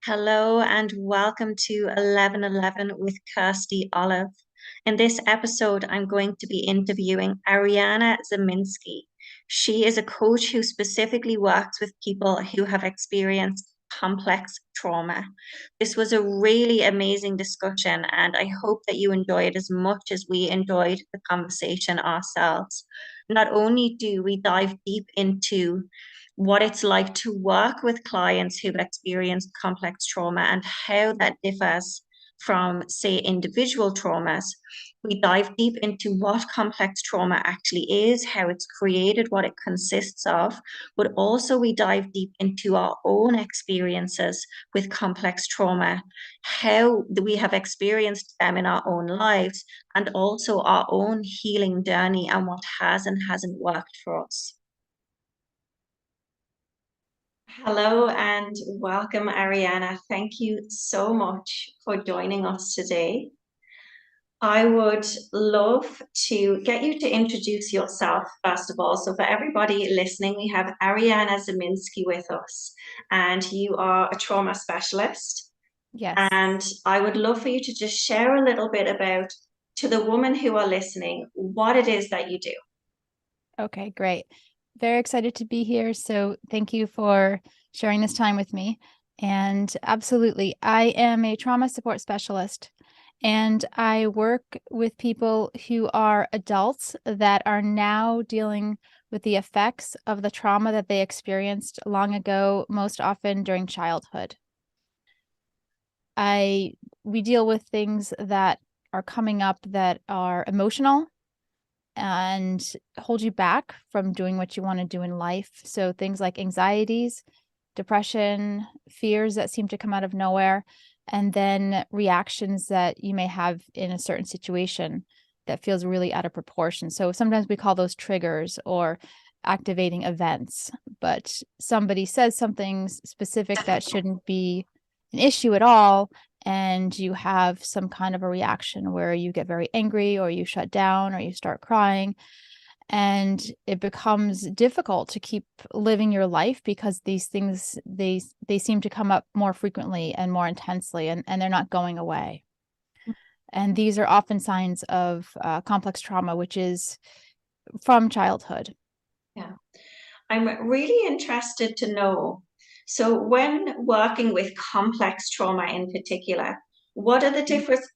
Hello and welcome to 1111 with Kirsty Olive. In this episode, I'm going to be interviewing Ariana Ziminsky. She is a coach who specifically works with people who have experienced complex trauma. This was a really amazing discussion, and I hope that you enjoy it as much as we enjoyed the conversation ourselves. Not only do we dive deep into what it's like to work with clients who've experienced complex trauma and how that differs from, say, individual traumas. We dive deep into what complex trauma actually is, how it's created, what it consists of, but also we dive deep into our own experiences with complex trauma, how we have experienced them in our own lives, and also our own healing journey and what has and hasn't worked for us. Hello and welcome, Ariana. Thank you so much for joining us today. I would love to get you to introduce yourself, first of all. So, for everybody listening, we have Ariana Ziminsky with us, and you are a trauma specialist. Yes. And I would love for you to just share a little bit about, to the women who are listening, what it is that you do. Okay, great. Very excited to be here. So thank you for sharing this time with me. And absolutely, I am a trauma support specialist, and I work with people who are adults that are now dealing with the effects of the trauma that they experienced long ago, most often during childhood. We deal with things that are coming up that are emotional and hold you back from doing what you want to do in life. So things like anxieties, depression, fears that seem to come out of nowhere, and then reactions that you may have in a certain situation that feels really out of proportion. So sometimes we call those triggers or activating events, but somebody says something specific that shouldn't be an issue at all, and you have some kind of a reaction where you get very angry or you shut down or you start crying, and it becomes difficult to keep living your life because these things they seem to come up more frequently and more intensely, and they're not going away. And these are often signs of complex trauma, which is from childhood. Yeah. I'm really interested to know. So, when working with complex trauma in particular, what are the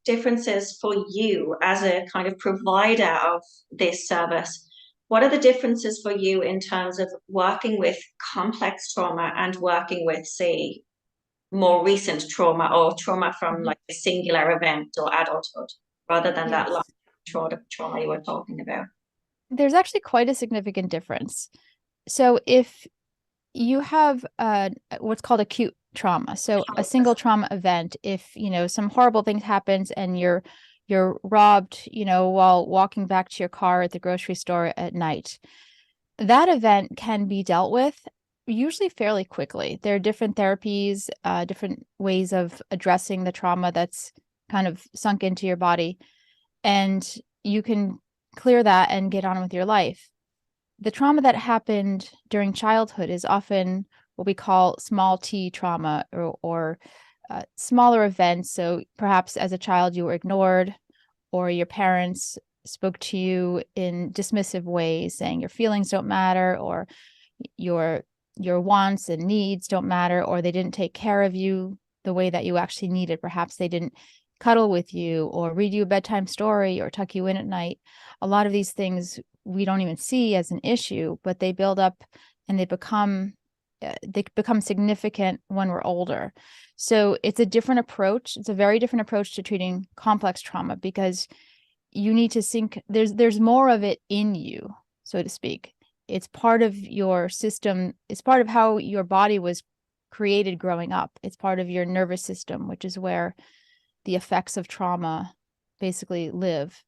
differences for you as a kind of provider of this service? What are the differences for you in terms of working with complex trauma and working with, say, more recent trauma or trauma from Mhm. like a singular event or adulthood rather than that long Yes. trauma you were talking about? There's actually quite a significant difference. So if you have what's called acute trauma, so a single trauma event, if some horrible thing happens and you're robbed, while walking back to your car at the grocery store at night, that event can be dealt with usually fairly quickly. There are different therapies, different ways of addressing the trauma that's kind of sunk into your body, and you can clear that and get on with your life. The trauma that happened during childhood is often what we call small t trauma, or smaller events. So perhaps as a child you were ignored, or your parents spoke to you in dismissive ways, saying your feelings don't matter, or your your wants and needs don't matter, or they didn't take care of you the way that you actually needed. Perhaps they didn't cuddle with you or read you a bedtime story or tuck you in at night. A lot of these things we don't even see as an issue, but they build up and they become significant when we're older. So it's a different approach. It's a very different approach to treating complex trauma, because you need to think there's more of it in you, so to speak. It's part of your system. It's part of how your body was created growing up. It's part of your nervous system, which is where the effects of trauma basically live.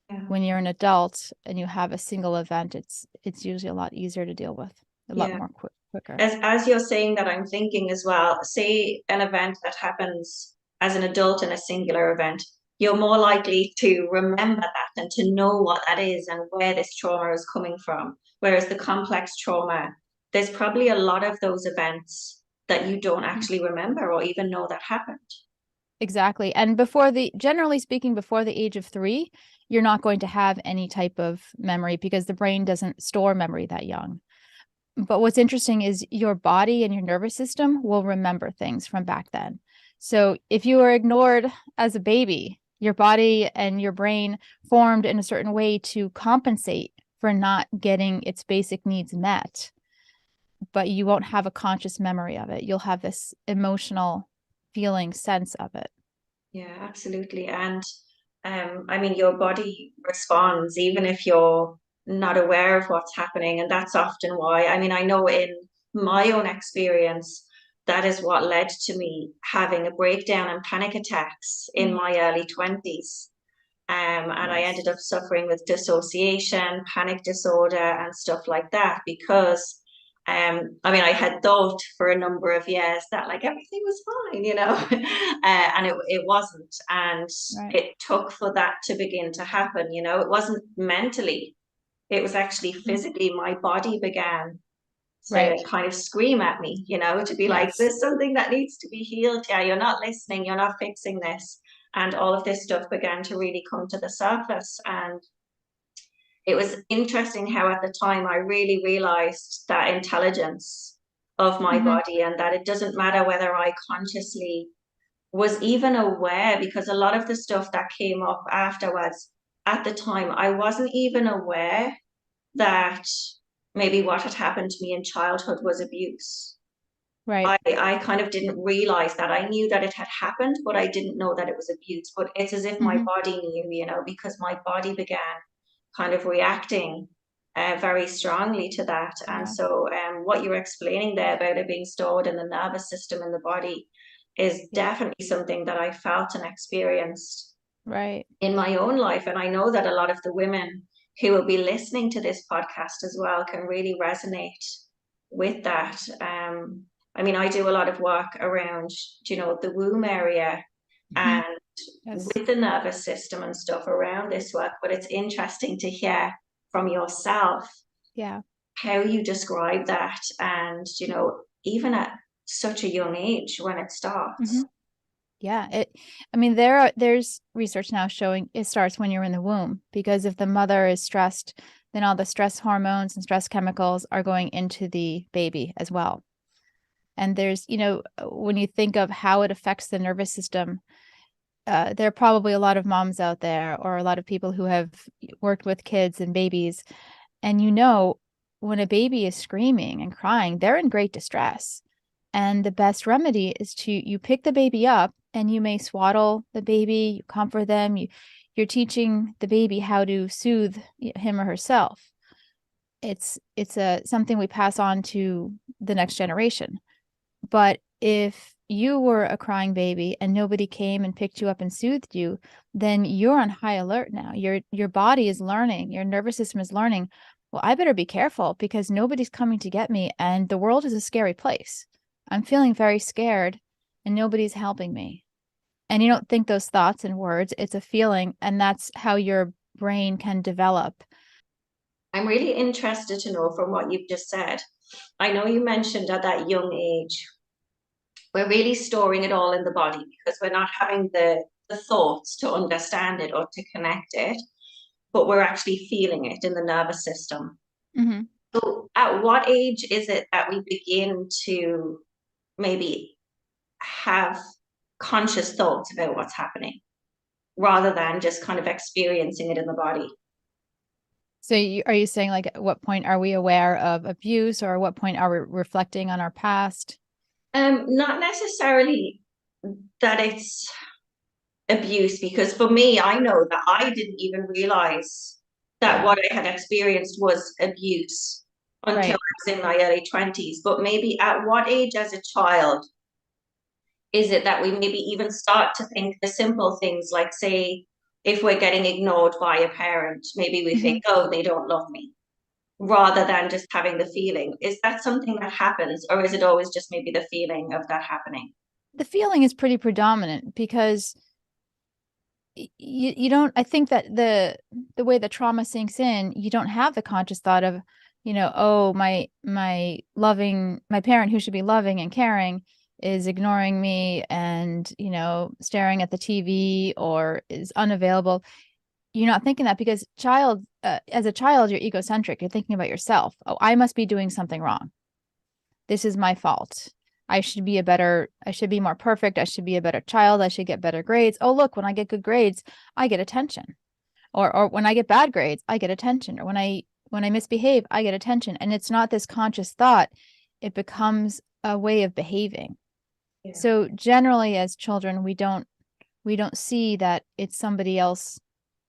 Yeah. When you're an adult and you have a single event, it's usually a lot easier to deal with, a lot Yeah. more quicker. As you're saying that, I'm thinking as well, say an event that happens as an adult in a singular event, you're more likely to remember that and to know what that is and where this trauma is coming from. Whereas the complex trauma, there's probably a lot of those events that you don't Mhm. actually remember or even know that happened. Exactly. And generally speaking, before the age of 3, you're not going to have any type of memory because the brain doesn't store memory that young. But what's interesting is your body and your nervous system will remember things from back then. So if you were ignored as a baby, your body and your brain formed in a certain way to compensate for not getting its basic needs met, but you won't have a conscious memory of it. You'll have this emotional feeling sense of it. Yeah, absolutely. And I mean, your body responds even if you're not aware of what's happening. And that's often why, I mean, I know in my own experience, that is what led to me having a breakdown and panic attacks in Mm. my early 20s. And I Yes. ended up suffering with dissociation, panic disorder, and stuff like that because, I mean, I had thought for a number of years that like everything was fine, and it wasn't. And Right. it took for that to begin to happen, it wasn't mentally, it was actually Mm. physically. My body began Right. to kind of scream at me, to be like, Yes. there's something that needs to be healed. Yeah, you're not listening, you're not fixing this. And all of this stuff began to really come to the surface. And it was interesting how at the time I really realized that intelligence of my Hmm. body and that it doesn't matter whether I consciously was even aware, because a lot of the stuff that came up afterwards, at the time, I wasn't even aware that maybe what had happened to me in childhood was abuse. Right. I kind of didn't realize that. I knew that it had happened, but I didn't know that it was abuse. But it's as if my Hmm. body knew, because my body began kind of reacting very strongly to that. And Yeah. so, what you're explaining there about it being stored in the nervous system in the body is Yeah. definitely something that I felt and experienced Right. in my own life. And I know that a lot of the women who will be listening to this podcast as well can really resonate with that. I mean, I do a lot of work around, the womb area Hmm. and Yes. with the nervous system and stuff around this work, but it's interesting to hear from yourself Yeah. how you describe that and, even at such a young age when it Hmm. starts. Yeah. There's research now showing it starts when you're in the womb, because if the mother is stressed, then all the stress hormones and stress chemicals are going into the baby as well. And when you think of how it affects the nervous system, there are probably a lot of moms out there or a lot of people who have worked with kids and babies. And when a baby is screaming and crying, they're in great distress. And the best remedy is you pick the baby up and you may swaddle the baby, you comfort them, you're teaching the baby how to soothe him or herself. It's something we pass on to the next generation. But if you were a crying baby and nobody came and picked you up and soothed you, then you're on high alert now. Your body is learning, your nervous system is learning, well, I better be careful because nobody's coming to get me and the world is a scary place. I'm feeling very scared and nobody's helping me. And you don't think those thoughts in words, it's a feeling, and that's how your brain can develop. I'm really interested to know from what you've just said. I know you mentioned at that young age, we're really storing it all in the body because we're not having the thoughts to understand it or to connect it, but we're actually feeling it in the nervous system. Hmm. So, at what age is it that we begin to maybe have conscious thoughts about what's happening rather than just kind of experiencing it in the body? So are you saying, like, at what point are we aware of abuse, or at what point are we reflecting on our past? Not necessarily that it's abuse, because for me, I know that I didn't even realize that Yeah. what I had experienced was abuse until Right. I was in my early 20s. But maybe at what age as a child is it that we maybe even start to think the simple things like, say, if we're getting ignored by a parent, maybe we Hmm. think, oh, they don't love me, rather than just having the feeling. Is that something that happens, or is it always just maybe the feeling of that happening? The feeling is pretty predominant because you don't, I think that the way the trauma sinks in, you don't have the conscious thought of, oh, my parent who should be loving and caring is ignoring me and, staring at the TV or is unavailable. You're not thinking that because as a child, you're egocentric. You're thinking about yourself. Oh, I must be doing something wrong. This is my fault. I should be more perfect. I should be a better child. I should get better grades. Oh, look, when I get good grades, I get attention. Or when I get bad grades, I get attention. Or when I misbehave, I get attention. And it's not this conscious thought. It becomes a way of behaving. Yeah. So generally as children, we don't see that it's somebody else.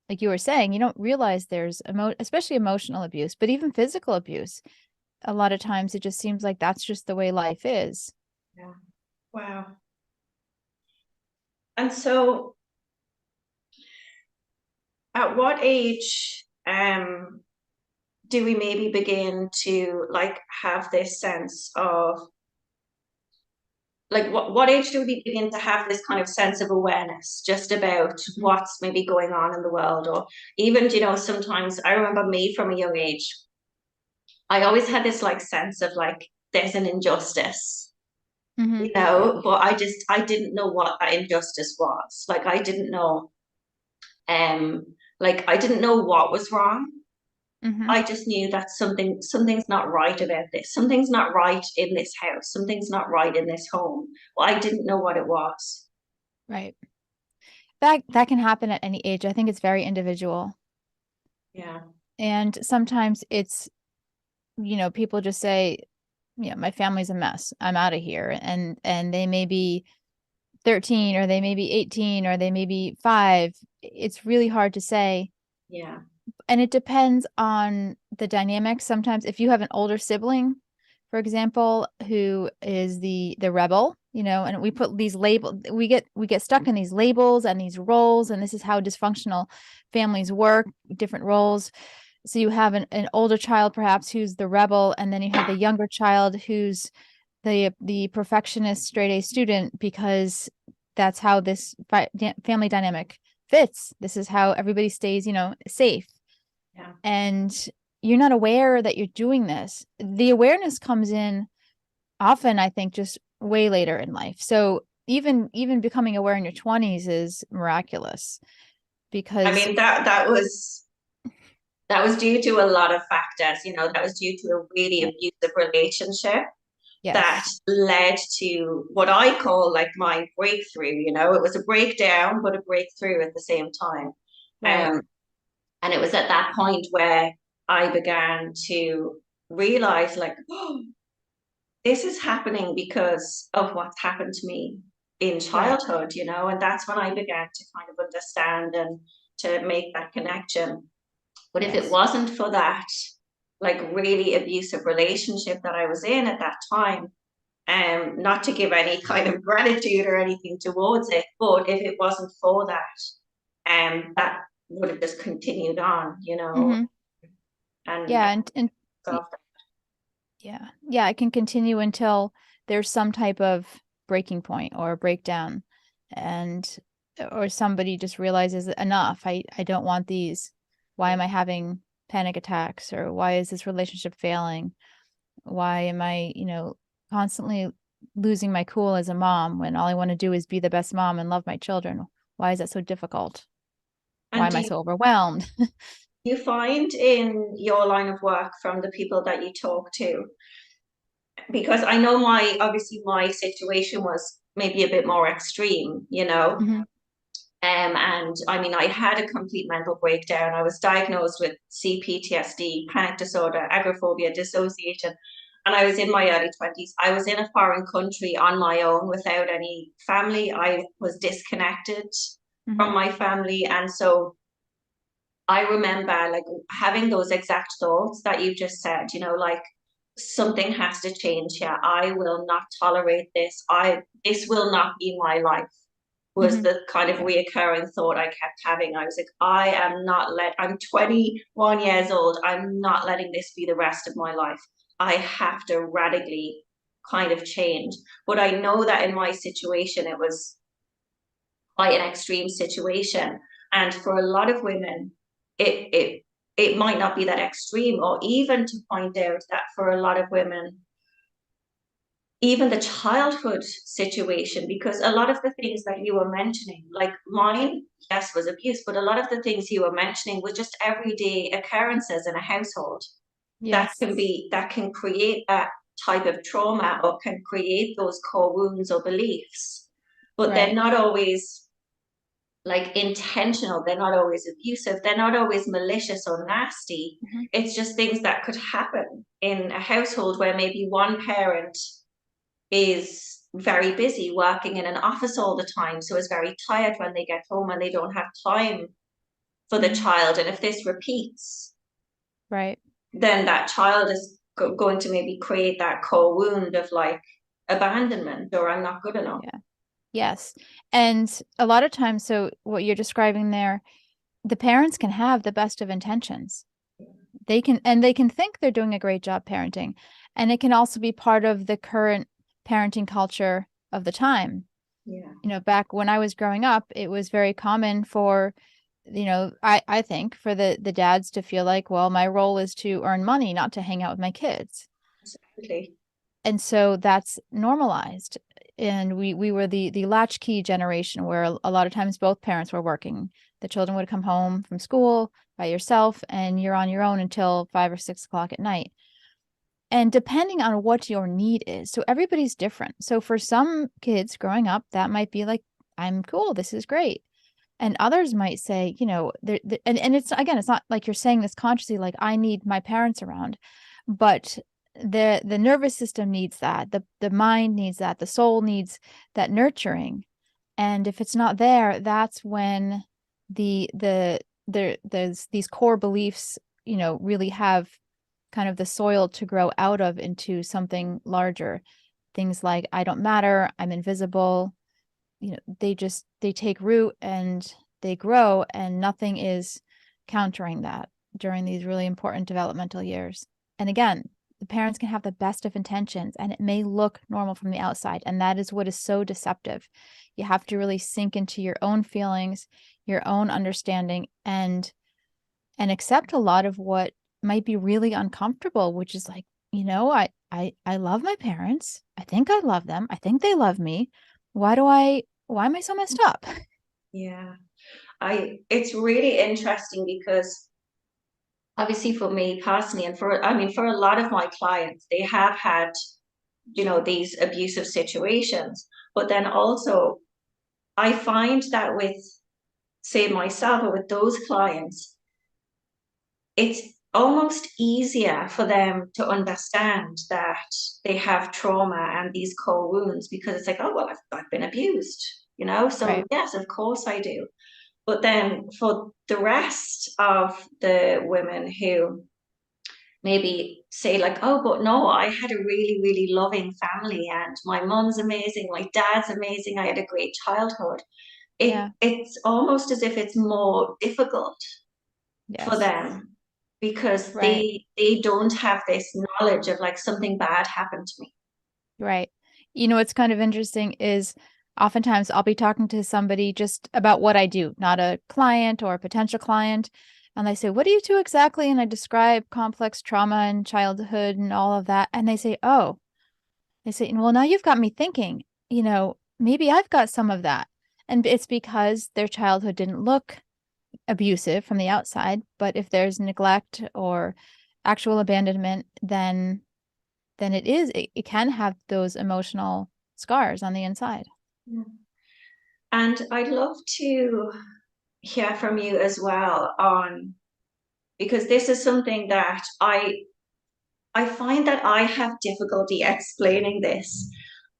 Like you were saying, you don't realize there's especially emotional abuse, but even physical abuse. A lot of times it just seems like that's just the way life is. Yeah. Wow. And so at what age do we maybe begin to like have this sense of like what age do we begin to have this kind of sense of awareness just about what's maybe going on in the world? Or even, sometimes I remember me from a young age, I always had this like sense of like there's an injustice, but I didn't know what that injustice was. Like I didn't know I didn't know what was wrong. I just knew that something's not right about this. Something's not right in this house. Something's not right in this home. Well, I didn't know what it was. Right. That can happen at any age. I think it's very individual. Yeah. And sometimes it's, people just say, my family's a mess. I'm out of here. And they may be 13 or they may be 18 or they may be 5. It's really hard to say. Yeah. And it depends on the dynamics. Sometimes if you have an older sibling, for example, who is the rebel, and we put these labels, we get stuck in these labels and these roles, and this is how dysfunctional families work, different roles. So you have an older child perhaps who's the rebel, and then you have the younger child who's the perfectionist straight A student, because that's how this family dynamic fits. This is how everybody stays, safe. Yeah. And you're not aware that you're doing this. The awareness comes in often, I think, just way later in life. So even becoming aware in your 20s is miraculous, because I mean that was due to a lot of factors, that was due to a really abusive relationship that yes, led to what I call like my breakthrough, it was a breakdown, but a breakthrough at the same time. right. And it was at that point where I began to realize like, oh, this is happening because of what's happened to me in Right. childhood, and that's when I began to kind of understand and to make that connection. But if it Yes. wasn't for that, like really abusive relationship that I was in at that time, not to give any kind of gratitude or anything towards it, but if it wasn't for that would have just continued on, Mm-hmm. and Yeah, and yeah, it can continue until there's some type of breaking point or a breakdown, and or somebody just realizes enough. I don't want these. Why am I having panic attacks? Or why is this relationship failing? Why am I, constantly losing my cool as a mom when all I want to do is be the best mom and love my children? Why is that so difficult? Why and am do I you, so overwhelmed? you find in your line of work from the people that you talk to, because I know obviously my situation was maybe a bit more extreme, Mhm. and I mean, I had a complete mental breakdown. I was diagnosed with CPTSD, panic disorder, agoraphobia, dissociation, and I was in my early 20s. I was in a foreign country on my own without any family. I was disconnected from Mhm. my family. And so I remember like having those exact thoughts that you just said, like something has to change here. I will not tolerate this. This will not be my life, was Mhm. the kind of reoccurring thought I kept having. I was like, I'm 21 years old. I'm not letting this be the rest of my life. I have to radically kind of change. But I know that in my situation, it was quite an extreme situation. And for a lot of women, it it might not be that extreme, or even to point out that for a lot of women, even the childhood situation, because a lot of the things that you were mentioning, like mine, yes, was abuse, but a lot of the things you were mentioning was just everyday occurrences in a household Yes. that can create that type of trauma or can create those core wounds or beliefs. But they're Right. not always like intentional, they're not always abusive, they're not always malicious or nasty. Mhm. It's just things that could happen in a household where maybe one parent is very busy working in an office all the time, so is very tired when they get home and they don't have time for the Mhm. child. And if this repeats, Right. then that child is going to maybe create that core wound of like abandonment or I'm not good enough. Yeah. Yes. And a lot of times, so what you're describing there, the parents can have the best of intentions. They can think they're doing a great job parenting. And it can also be part of the current parenting culture of the time. Yeah. You know, back when I was growing up, it was very common for, I think for the dads to feel like, well, my role is to earn money, not to hang out with my kids. Absolutely. And so that's normalized. And we were the latchkey generation where a lot of times both parents were working. The children would come home from school by yourself and you're on your own until 5 or 6 o'clock at night. And depending on what your need is, so everybody's different. So for some kids growing up, that might be like, I'm cool, this is great. And others might say, and it's again, it's not like you're saying this consciously, like I need my parents around, but the nervous system needs that, the mind needs that, the soul needs that nurturing. And if it's not there, that's when there's these core beliefs, really have kind of the soil to grow out of into something larger. Things like I don't matter, I'm invisible, they take root and they grow, and nothing is countering that during these really important developmental years. And again, the parents can have the best of intentions and it may look normal from the outside, and that is what is so deceptive. You have to really sink into your own feelings, your own understanding, and accept a lot of what might be really uncomfortable, which is like, I love my parents, I think I love them, I think they love me. Why am I so messed up? Yeah. It's really interesting because obviously for me personally, and for a lot of my clients, they have had, these abusive situations. But then also I find that with, say, myself or with those clients, it's almost easier for them to understand that they have trauma and these core wounds because it's like, oh, well, I've been abused, so Right. yes, of course I do. But then for the rest of the women who maybe say like, oh, but no, I had a really, really loving family and my mom's amazing, my dad's amazing, I had a great childhood. Yeah. It's almost as if it's more difficult for Yes. them because Right. they don't have this knowledge of like something bad happened to me. Right. What's kind of interesting is oftentimes I'll be talking to somebody just about what I do, not a client or a potential client. And they say, what do you do exactly? And I describe complex trauma and childhood and all of that. And they say, oh, they say, well, now you've got me thinking, maybe I've got some of that. And it's because their childhood didn't look abusive from the outside, but if there's neglect or actual abandonment, then it can have those emotional scars on the inside. Yeah. And I'd love to hear from you as well on because this is something that I find that I have difficulty explaining this.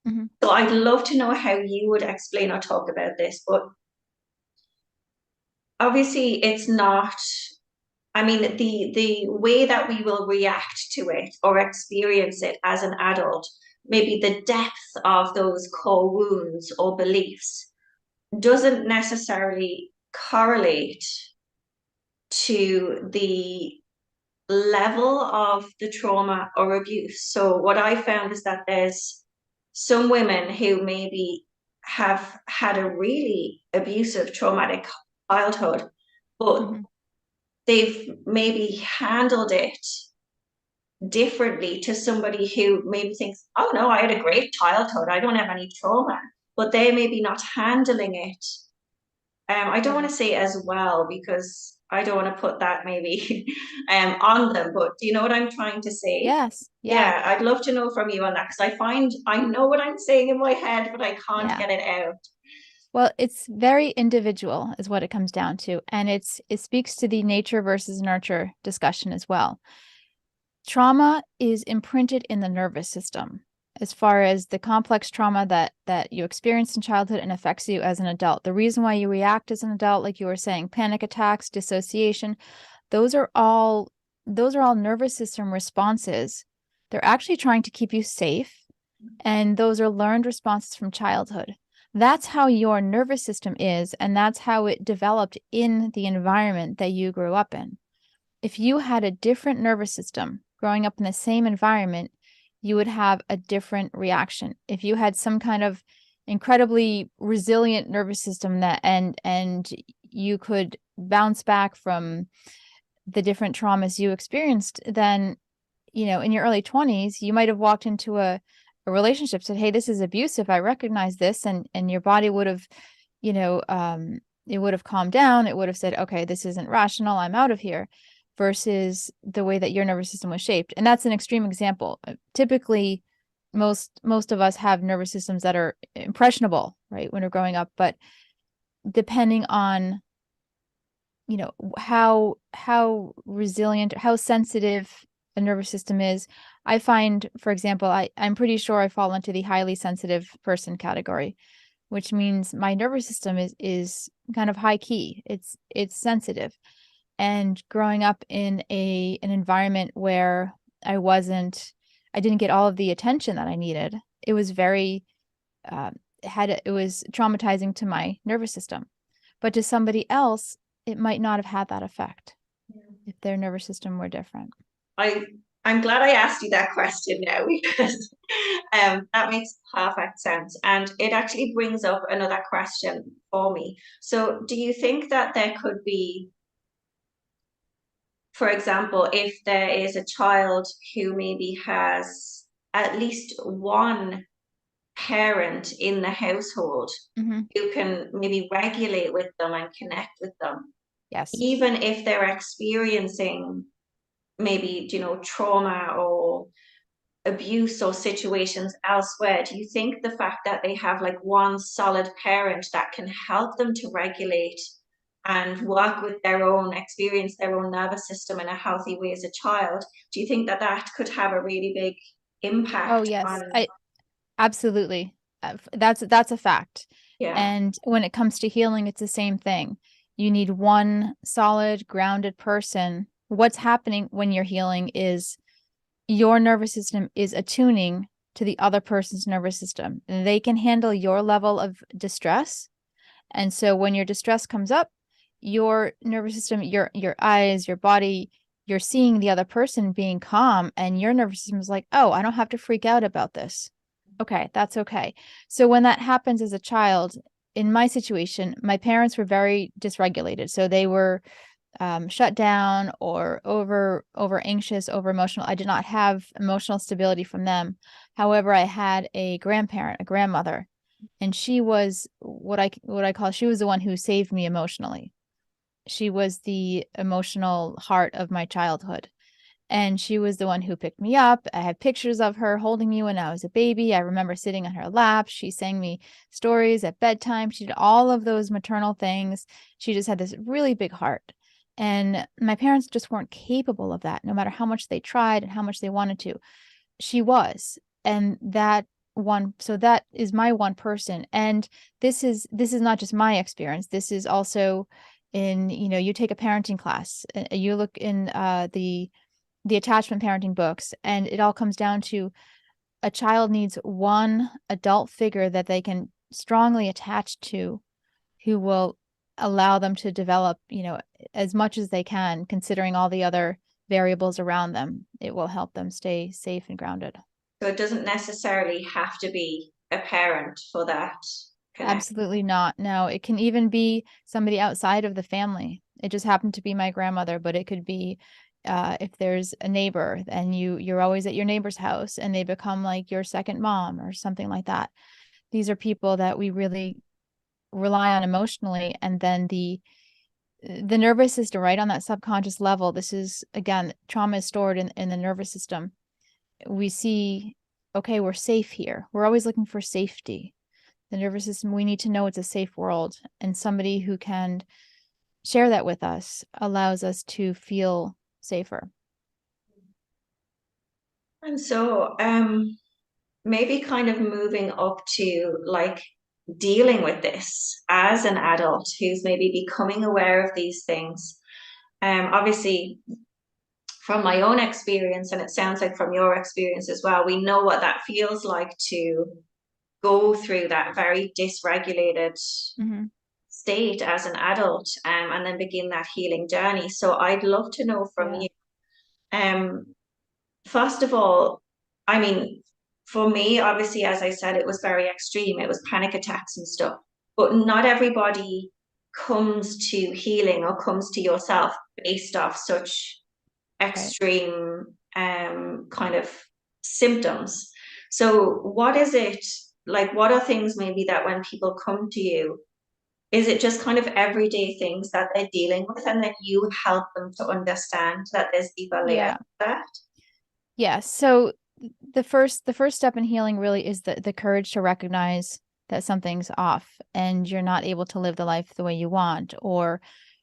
Mhm. So I'd love to know how you would explain or talk about this. But obviously it's not, I mean, the way that we will react to it or experience it as an adult, maybe the depth of those core wounds or beliefs doesn't necessarily correlate to the level of the trauma or abuse. So what I found is that there's some women who maybe have had a really abusive, traumatic childhood, but Mhm. they've maybe handled it differently to somebody who maybe thinks, oh no, I had a great childhood, I don't have any trauma, but they may be not handling it. I don't want Right. to say as well because I don't want to put that maybe on them, but do you know what I'm trying to say? Yes. Yeah. Yeah, I'd love to know from you on that because I find I know what I'm saying in my head, but I can't Yeah. get it out. Well, it's very individual is what it comes down to. And it speaks to the nature versus nurture discussion as well. Trauma is imprinted in the nervous system as far as the complex trauma that you experienced in childhood and affects you as an adult. The reason why you react as an adult, like you were saying, panic attacks, dissociation, those are all nervous system responses. They're actually trying to keep you safe, and those are learned responses from childhood. That's how your nervous system is, and that's how it developed in the environment that you grew up in. If you had a different nervous system growing up in the same environment, you would have a different reaction. If you had some kind of incredibly resilient nervous system and you could bounce back from the different traumas you experienced, then in your early 20s, you might have walked into a relationship, said, hey, this is abusive. I recognize this. And your body would have, it would have calmed down. It would have said, okay, this isn't rational. I'm out of here, versus the way that your nervous system was shaped. And that's an extreme example. Typically, most of us have nervous systems that are impressionable, right, when we're growing up. But depending on how resilient, how sensitive a nervous system is. I find, for example, I'm pretty sure I fall into the highly sensitive person category, which means my nervous system is kind of high key. It's sensitive. And growing up in an environment where I didn't get all of the attention that I needed, it was very it was traumatizing to my nervous system. But to somebody else, it might not have had that effect if their nervous system were different. I I'm glad I asked you that question now because that makes perfect sense. And it actually brings up another question for me. So, do you think that there could be, for example, if there is a child who maybe has at least one parent in the household Mm-hmm. who can maybe regulate with them and connect with them, Yes. even if they're experiencing maybe, trauma or abuse or situations elsewhere, do you think the fact that they have like one solid parent that can help them to regulate and work with their own experience, their own nervous system in a healthy way as a child, do you think that that could have a really big Oh, impact yes. on, I absolutely. That's a fact. yeah, And when it comes to healing, it's the same thing. You need one solid, grounded person. What's happening when you're healing is your nervous system is attuning to the other person's nervous system. They can handle your level of distress. And so when your distress comes up, your nervous system, your eyes, your body, you're seeing the other person being calm, and your nervous system is like, oh, I don't have to freak out about this. Okay, that's okay. So when that happens as a child, in my situation, my parents were very dysregulated. So they were shut down or over anxious, over emotional. I did not have emotional stability from them. However, I had a grandparent, a grandmother, and she was what I call, she was the one who saved me emotionally. She was the emotional heart of my childhood. And she was the one who picked me up. I have pictures of her holding me when I was a baby. I remember sitting on her lap. She sang me stories at bedtime. She did all of those maternal things. She just had this really big heart. And my parents just weren't capable of that, no matter how much they tried and how much they wanted to. She was. And that is my one person. And this is not just my experience. This is also in, you take a parenting class, you look in the attachment parenting books, and it all comes down to a child needs one adult figure that they can strongly attach to, who will allow them to develop, as much as they can, considering all the other variables around them. It will help them stay safe and grounded. so it doesn't necessarily have to be a parent for that connect. Absolutely not. No, it can even be somebody outside of the family. It just happened to be my grandmother, but it could be if there's a neighbor and you're always at your neighbor's house and they become like your second mom or something like that. These are people that we really rely on emotionally. And then the nervous system, right on that subconscious level, this is, again, trauma is stored in the nervous system. We see, okay, we're safe here. We're always looking for safety. The nervous system, we need to know it's a safe world. And somebody who can share that with us allows us to feel safer. And so, maybe kind of moving up to like dealing with this as an adult who's maybe becoming aware of these things. Obviously, from my own experience, and it sounds like from your experience as well, we know what that feels like to go through that very dysregulated Mm-hmm. state as an adult, and then begin that healing journey. So I'd love to know from Yeah. you, um, first of all, I mean, for me, obviously, as I said, it was very extreme. It was panic attacks and stuff. But not everybody comes to healing or comes to yourself based off such Right. extreme kind of symptoms. So what is it like? What are things maybe that when people come to you, is it just kind of everyday things that they're dealing with, and then you help them to understand that there's deeper layers Yeah. of that? Yeah. So the first step in healing really is the courage to recognize that something's off and you're not able to live the life the way you want, or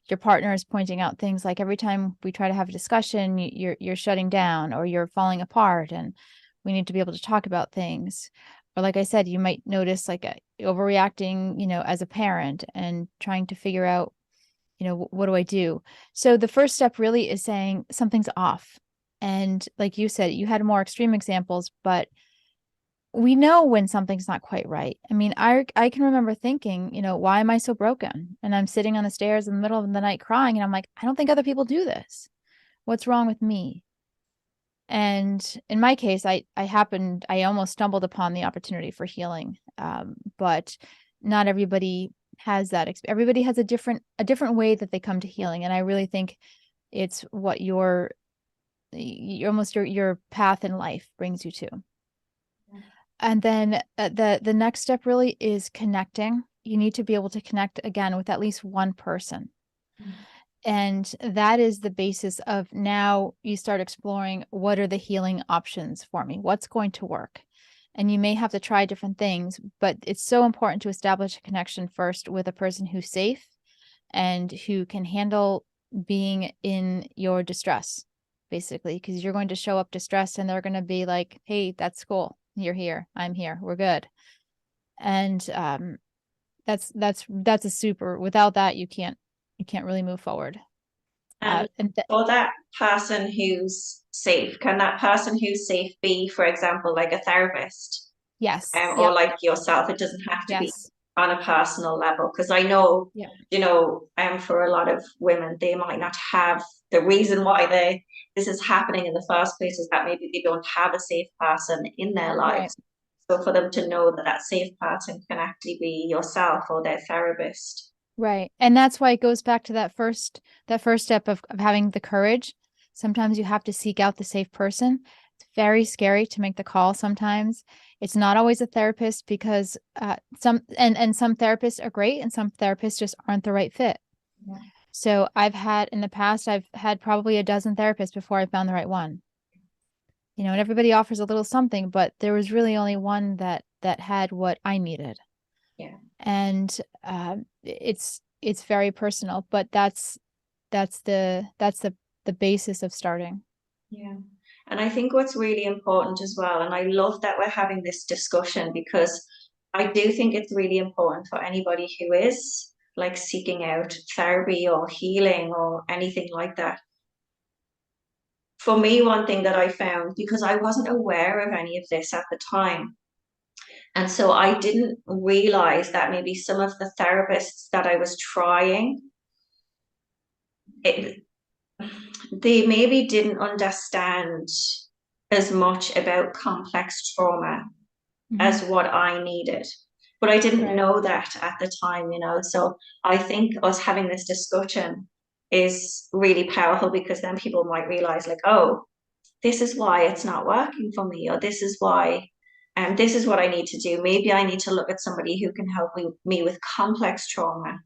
your partner is pointing out things like every time we try to have a discussion, you're shutting down or you're falling apart, and we need to be able to talk about things. Or like I said, you might notice like overreacting, as a parent and trying to figure out, what do I do? So the first step really is saying something's off. And like you said, you had more extreme examples, but we know when something's not quite right. I mean, I can remember thinking, why am I so broken? And I'm sitting on the stairs in the middle of the night crying, and I'm like, I don't think other people do this. What's wrong with me? And in my case, I almost stumbled upon the opportunity for healing. But not everybody has that. Everybody has a different way that they come to healing. And I really think it's what your path in life brings you to. And then the next step really is connecting. You need to be able to connect again with at least one person. And that is the basis of now you start exploring what are the healing options for me? What's going to work? And you may have to try different things, but it's so important to establish a connection first with a person who's safe and who can handle being in your distress, basically, because you're going to show up distressed and they're going to be like, hey, that's cool. You're here. I'm here. We're good. And that's a super, without that, you can't really move forward. And And for that person who's safe, can that person who's safe be, for example, like a therapist, yes. or Yep. like yourself? It doesn't have to be Yes. on a personal level, because I know, Yep. for a lot of women, they might not have the reason why this is happening in the first place is that maybe they don't have a safe person in their Right. lives. So for them to know that that safe person can actually be yourself or their therapist. Right. And that's why it goes back to that first step of having the courage. Sometimes you have to seek out the safe person. It's very scary to make the call sometimes. It's not always a therapist because some therapists are great and some therapists just aren't the right fit. Yeah. So in the past, I've had probably a dozen therapists before I found the right one. And everybody offers a little something, but there was really only one that had what I needed. Yeah. And it's very personal, but that's the basis of starting. Yeah. And I think what's really important as well, and I love that we're having this discussion, because I do think it's really important for anybody who is like seeking out therapy or healing or anything like that. For me, one thing that I found, because I wasn't aware of any of this at the time, and so I didn't realize that maybe some of the therapists that I was trying, it, they maybe didn't understand as much about complex trauma Mhm. as what I needed. But I didn't Right. know that at the time. So I think us having this discussion is really powerful, because then people might realize like, oh, this is why it's not working for me, or this is why, and this is what I need to do. Maybe I need to look at somebody who can help me with complex trauma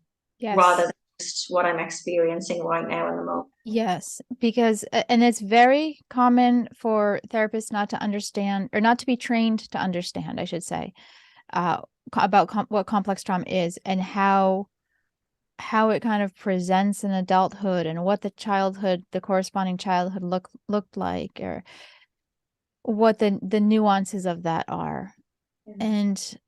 rather Yes. than just what I'm experiencing right now in the moment. Yes, because and it's very common for therapists not to understand, or not to be trained to understand, I should say, about what complex trauma is, and how it kind of presents in adulthood, and what the corresponding childhood looked like, or what the nuances of that are. And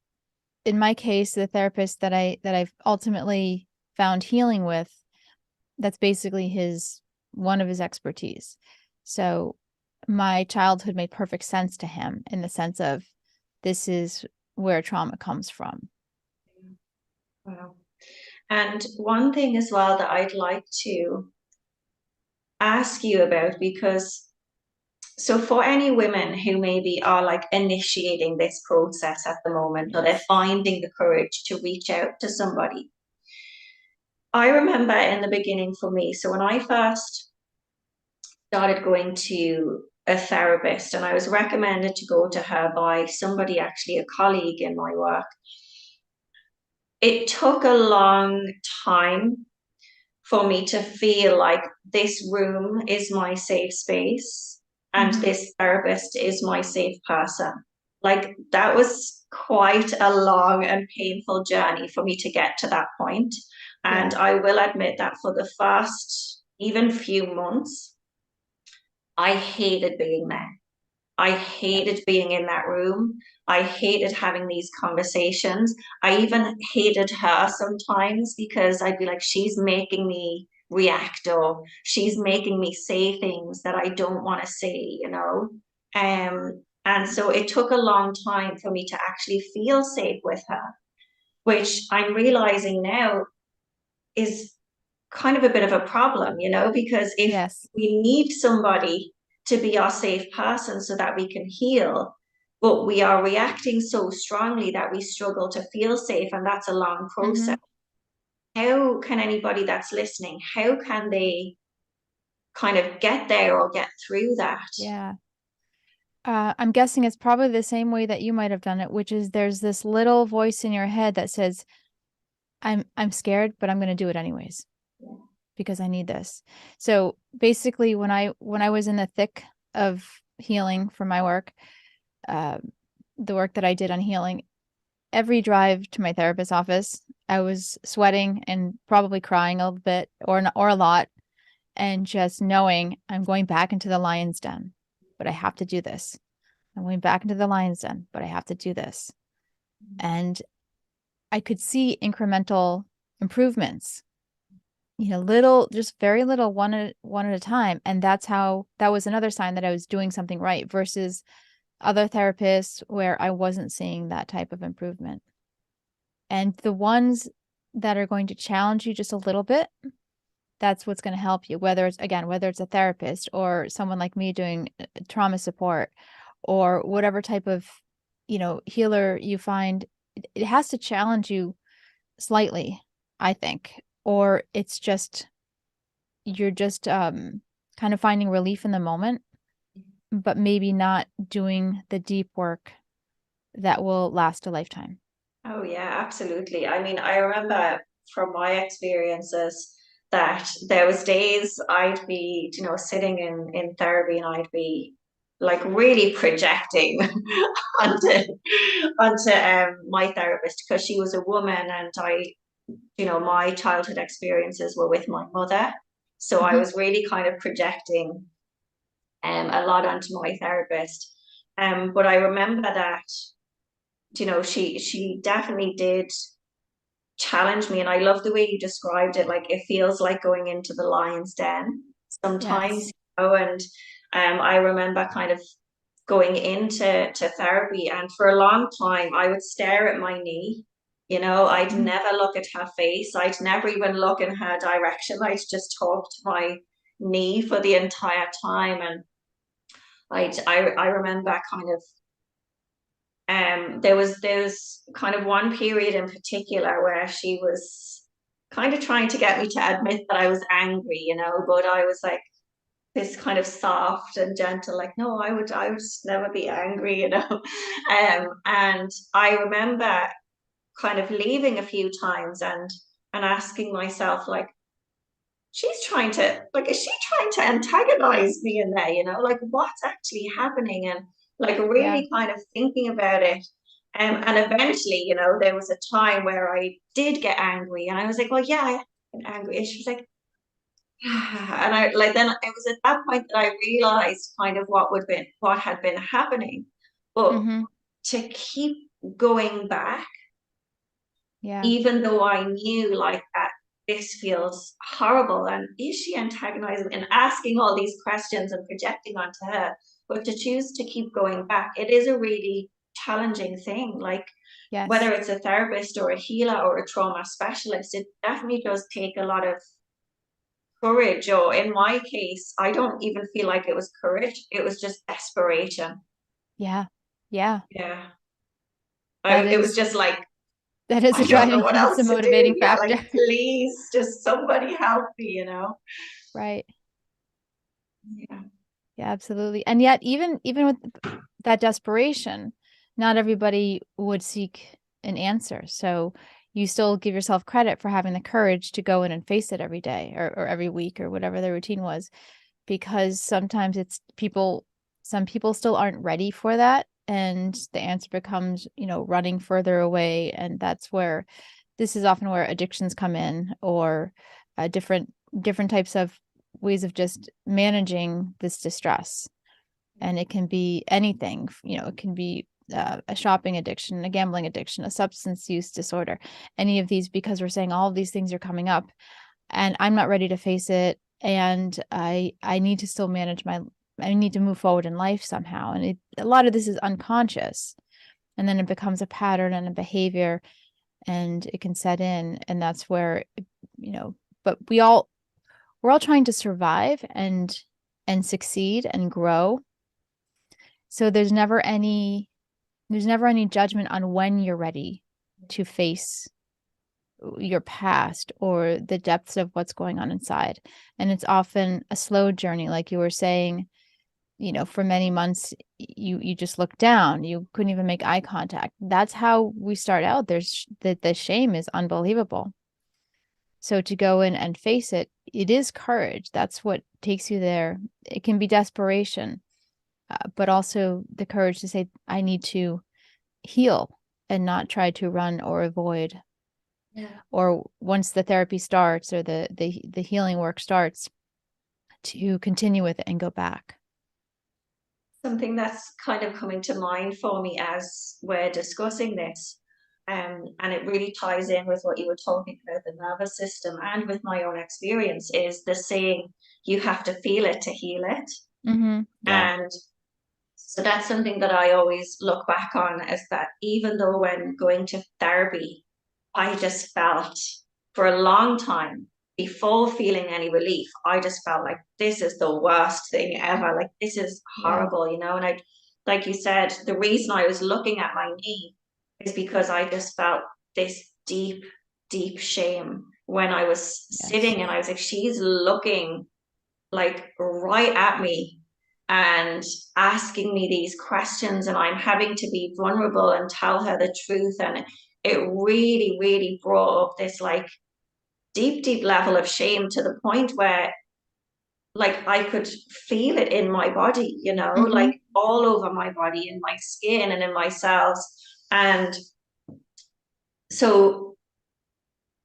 in my case, the therapist that I've ultimately found healing with, that's basically one of his expertise. So my childhood made perfect sense to him, in the sense of, this is where trauma comes from. Wow. And one thing as well that I'd like to ask you about, because so for any women who maybe are like initiating this process at the moment, or they're Yes. finding the courage to reach out to somebody, I remember in the beginning for me, so when I first started going to a therapist, and I was recommended to go to her by somebody, actually a colleague in my work, it took a long time for me to feel like this room is my safe space and Mm-hmm. this therapist is my safe person. Like that was quite a long and painful journey for me to get to that point. And Yeah. I will admit that for the first even few months, I hated being there. I Yeah. hated being in that room. I hated having these conversations. I even hated her sometimes, because I'd be like, she's making me react, or she's making me say things that I don't want to say. And so it took a long time for me to actually feel safe with her, which I'm realizing now is kind of a bit of a problem, because if Yes. we need somebody to be our safe person so that we can heal, but we are reacting so strongly that we struggle to feel safe, and that's a long Mm-hmm. process. How can anybody that's listening, how can they kind of get there or get through that? Yeah. I'm guessing it's probably the same way that you might have done it, which is, there's this little voice in your head that says, I'm scared, but I'm going to do it anyways, because I need this. So basically, when I was in the thick of healing for my work, uh, the work that I did on healing, every drive to my therapist's office, I was sweating and probably crying a little bit, or a lot, and just knowing, I'm going back into the lion's den, but I have to do this. I'm going back into the lion's den, but I have to do this. And I could see incremental improvements, little, just very little, one at a time. And that was another sign that I was doing something right, versus other therapists where I wasn't seeing that type of improvement. And the ones that are going to challenge you just a little bit, that's what's going to help you, whether it's a therapist, or someone like me doing trauma support, or whatever type of, healer you find. It has to challenge you slightly, I think, or it's just, you're just kind of finding relief in the moment, but maybe not doing the deep work that will last a lifetime. Oh yeah, absolutely. I mean, I remember from my experiences that there was days I'd be, sitting in therapy, and I'd be like really projecting onto my therapist, because she was a woman, and my childhood experiences were with my mother. So I Hmm. was really kind of projecting a lot onto my therapist. But I remember that, she definitely did challenge me. And I love the way you described it. Like it feels like going into the lion's den sometimes, Yes. and I remember kind of going into therapy, and for a long time I would stare at my knee. I'd Mhm. never look at her face. I'd never even look in her direction. I'd just talk to my knee for the entire time. And I remember kind of there was kind of one period in particular where she was kind of trying to get me to admit that I was angry, but I was like this kind of soft and gentle, like, no, I would never be angry. And I remember kind of leaving a few times and asking myself, like, is she trying to antagonize me in there, like what's actually happening? And like Yeah. really kind of thinking about it. And eventually, there was a time where I did get angry and I was like, well, yeah, I am angry. And she was like, and I like then it was at that point that I realized kind of what had been happening. But Mm-hmm. to keep going back, Yeah. even though I knew like that this feels horrible and is she antagonizing and asking all these questions and projecting onto her, but to choose to keep going back, it is a really challenging thing. Like whether Yes. it's a therapist or a healer or a trauma specialist, it definitely does take a lot of courage, or in my case, I don't even feel like it was courage, it was just desperation. Yeah. Yeah. Yeah. That It was is just like, that is I a don't know driving what that's a else to do. motivating Yeah, like factor. please, just somebody help me. Right. Yeah. Yeah, absolutely. And yet even with that desperation, not everybody would seek an answer. So you still give yourself credit for having the courage to go in and face it every day or every week or whatever the routine was, because sometimes some people still aren't ready for that. And the answer becomes, running further away. And that's where this is often where addictions come in, or different types of ways of just managing this distress. And it can be anything, it can be a shopping addiction, a gambling addiction, a substance use disorder, any of these, because we're saying all of these things are coming up and I'm not ready to face it. And I need to still I need to move forward in life somehow. And a lot of this is unconscious. And then it becomes a pattern and a behavior, and it can set in. And that's where, but we're all trying to survive and succeed and grow. So there's never any judgment on when you're ready to face your past or the depths of what's going on inside. And it's often a slow journey, like you were saying. For many months you just looked down, you couldn't even make eye contact. That's how we start out. There's the shame is unbelievable. So to go in and face it, it is courage. That's what takes you there. It can be desperation, but also the courage to say, I need to heal and not try to run or avoid. Yeah. Or once the therapy starts or the healing work starts, to continue with it and go back. Something that's kind of coming to mind for me as we're discussing this, and it really ties in with what you were talking about, the nervous system, and with my own experience, is the saying, you have to feel it to heal it. Mm-hmm. Yeah. And so that's something that I always look back on, is that even though when going to therapy, I just felt for a long time before feeling any relief, I just felt like this is the worst thing ever. Like this is Yeah. horrible. And like you said, the reason I was looking at my knee is because I just felt this deep, deep shame when I was Yes. sitting and I was like, she's looking like right at me and asking me these questions, and I'm having to be vulnerable and tell her the truth. And it really, really brought up this like deep, deep level of shame, to the point where like I could feel it in my body, Mm-hmm. like all over my body, in my skin and in my cells. And so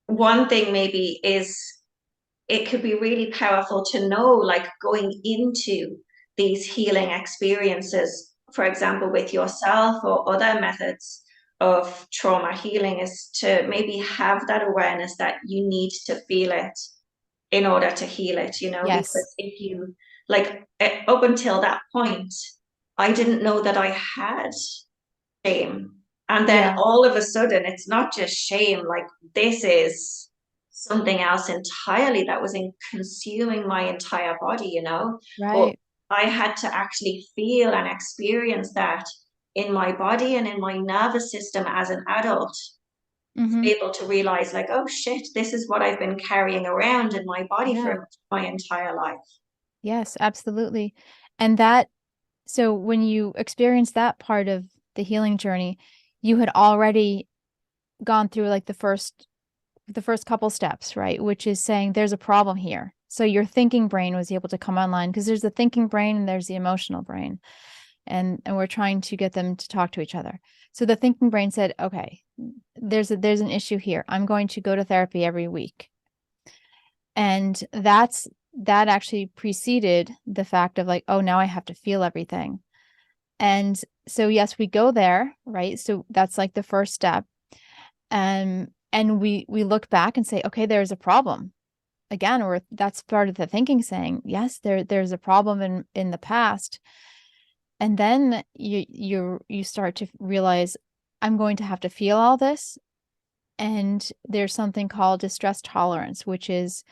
one thing maybe is, it could be really powerful to know, like going into these healing experiences, for example, with yourself or other methods of trauma healing, is to maybe have that awareness that you need to feel it in order to heal it, Yes. because if you like up until that point, I didn't know that I had shame. And then Yeah. all of a sudden, it's not just shame, like this is something else entirely that was consuming my entire body. But Right. I had to actually feel and experience that in my body and in my nervous system as an adult Mm-hmm. able to realize like, oh shit, this is what I've been carrying around in my body Yeah. for my entire life. Yes, absolutely. And that, so when you experience that part of the healing journey, you had already gone through like the first couple steps, right? Which is saying there's a problem here. So your thinking brain was able to come online, because there's the thinking brain and there's the emotional brain. And we're trying to get them to talk to each other. So the thinking brain said, okay, there's an issue here. I'm going to go to therapy every week. And that actually preceded the fact of like, oh, now I have to feel everything. And so yes, we go there, right? So that's like the first step. And we look back and say, okay, there's a problem again, or that's part of the thinking saying, yes, there's a problem in the past. And then you start to realize, I'm going to have to feel all this. And there's something called distress tolerance, which is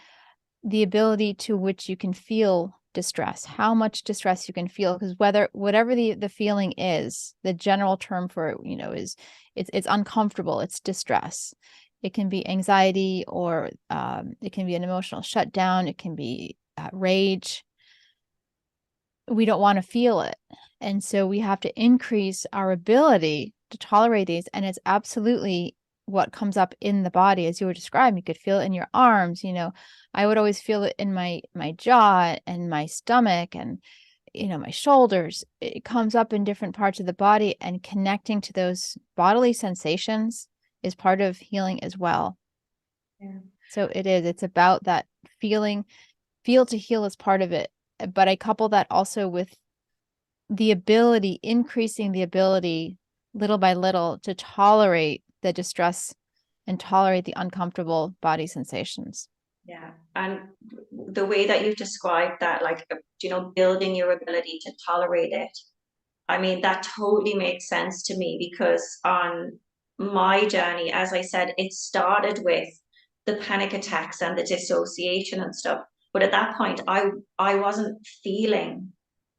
the ability to which you can feel distress, how much distress you can feel, because whatever the feeling is, the general term for it, is it's uncomfortable, it's distress. It can be anxiety, or it can be an emotional shutdown. It can be rage. We don't want to feel it. And so we have to increase our ability to tolerate these. And it's absolutely what comes up in the body, as you were describing. You could feel it in your arms. I would always feel it in my jaw and my stomach and, my shoulders. It comes up in different parts of the body, and connecting to those bodily sensations is part of healing as well. Yeah. So it's about that feeling. Feel to heal is part of it. But I couple that also with increasing the ability little by little to tolerate the distress and tolerate the uncomfortable body sensations. Yeah. And the way that you've described that, like, building your ability to tolerate it, I mean, that totally makes sense to me, because on my journey, as I said, it started with the panic attacks and the dissociation and stuff. But at that point, I wasn't feeling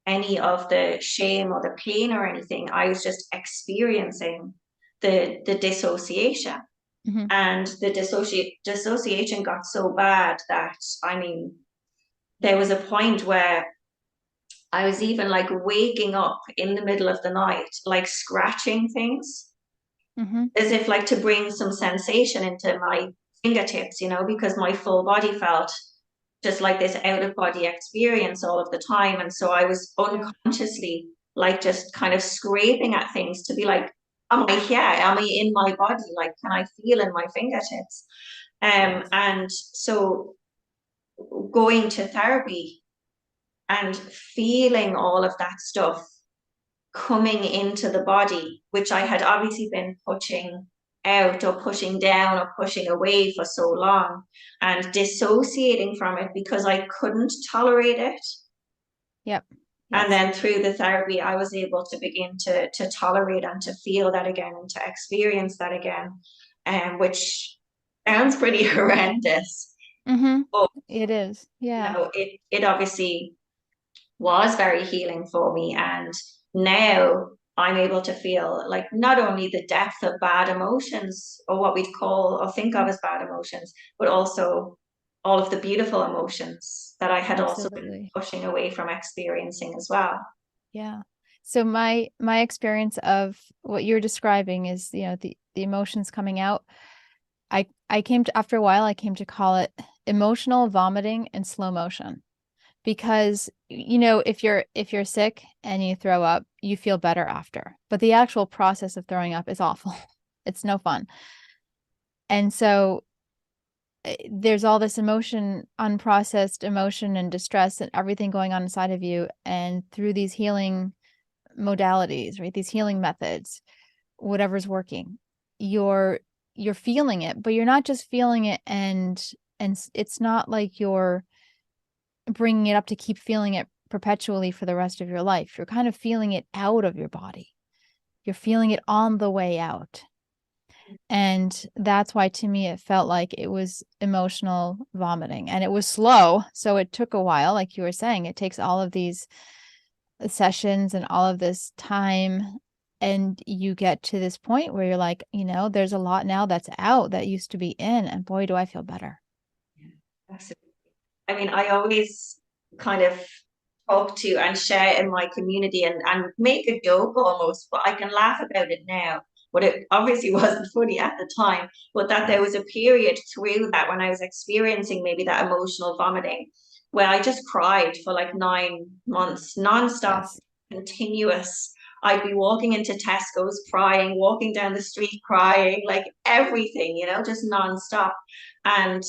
any of the shame or the pain or anything. I was just experiencing the dissociation. Mm-hmm. And the dissociation got so bad that, I mean, there was a point where I was even like waking up in the middle of the night, like scratching things, Mm-hmm. as if like to bring some sensation into my fingertips, because my full body felt just like this out of body experience all of the time. And so I was Yeah. unconsciously like just kind of scraping at things to be like, am I here? Am I in my body? Like, can I feel in my fingertips? Yes. And so going to therapy and feeling all of that stuff coming into the body, which I had obviously been pushing out or pushing down or pushing away for so long, and dissociating from it because I couldn't tolerate it. Yep. And Yes. then through the therapy, I was able to begin to tolerate and to feel that again and to experience that again, which sounds pretty horrendous. Mm-hmm. But It is. Yeah. it obviously was very healing for me. And now I'm able to feel like not only the depth of bad emotions, or what we'd call or think of as bad emotions, but also all of the beautiful emotions that I had also been Absolutely. pushing away from experiencing as well. Yeah. So my experience of what you're describing is, the emotions coming out. I came to, after a while, I came to call it emotional vomiting in slow motion, because if you're sick and you throw up, you feel better after, but the actual process of throwing up is awful. It's no fun. And so there's all this emotion, unprocessed emotion and distress and everything going on inside of you. And through these healing modalities, right, these healing methods, whatever's working, you're feeling it, but you're not just feeling it, and it's not like you're bringing it up to keep feeling it perpetually for the rest of your life. You're kind of feeling it out of your body. You're feeling it on the way out. And that's why, to me, it felt like it was emotional vomiting, and it was slow. So it took a while. Like you were saying, it takes all of these sessions and all of this time And you get to this point where you're like, there's a lot now that's out that used to be in, and boy, do I feel better. Absolutely. I mean, I always kind of talk to and share in my community and make a joke almost, but I can laugh about it now. But it obviously wasn't funny at the time. But that there was a period through that when I was experiencing maybe that emotional vomiting where I just cried for like 9 months, nonstop, Yes. continuous. I'd be walking into Tesco's crying, walking down the street crying, like everything, just nonstop. And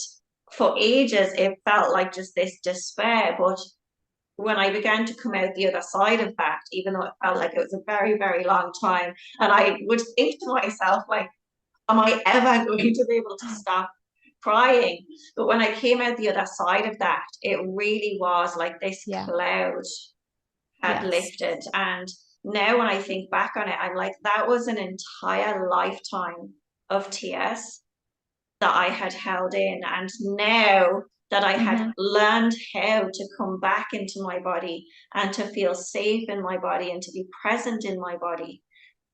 for ages, it felt like just this despair. But when I began to come out the other side of that, even though it felt like it was a very, very long time, and I would think to myself, like, am I ever going to be able to stop crying? But when I came out the other side of that, it really was like this Yeah. cloud had Yes. lifted. And now when I think back on it, I'm like, that was an entire lifetime of tears that I had held in. And now that I had Hmm. learned how to come back into my body and to feel safe in my body and to be present in my body,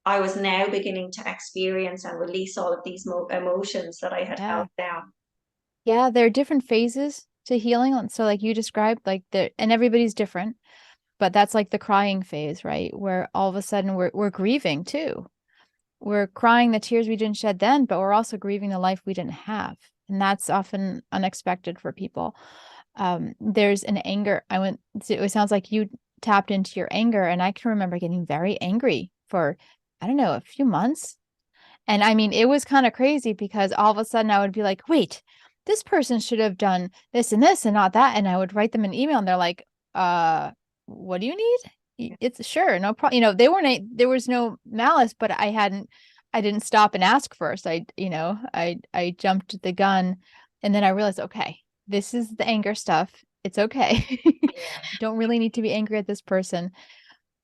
I was now beginning to experience and release all of these emotions that I had held Yeah. down. Yeah. There are different phases to healing. So like you described, like and everybody's different, but that's like the crying phase, right? Where all of a sudden we're grieving too. We're crying the tears we didn't shed then, but we're also grieving the life we didn't have. And that's often unexpected for people. There's an anger. It sounds like you tapped into your anger, and I can remember getting very angry for, I don't know, a few months. And I mean, it was kind of crazy because all of a sudden I would be like, wait, this person should have done this and this and not that. And I would write them an email and they're like, uh, what do you need? It's sure, no problem. They weren't, there was no malice, but I didn't stop and ask first. I jumped the gun, and then I realized, okay, this is the anger stuff. It's okay. Yeah. Don't really need to be angry at this person.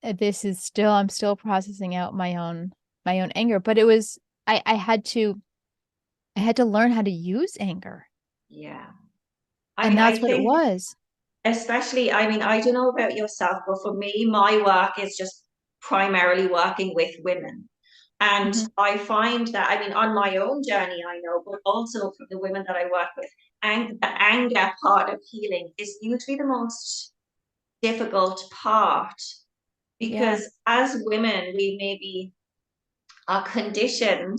This is still, I'm still processing out my own anger, but it was, I had to learn how to use anger. Yeah. I And mean, I that's what it think was. especially, I mean, I don't know about yourself, but for me, my work is just primarily working with women. And Hmm. I find that, I mean, on my own journey, I know, but also for the women that I work with, and the anger part of healing is usually the most difficult part Yeah. because as women, we maybe are conditioned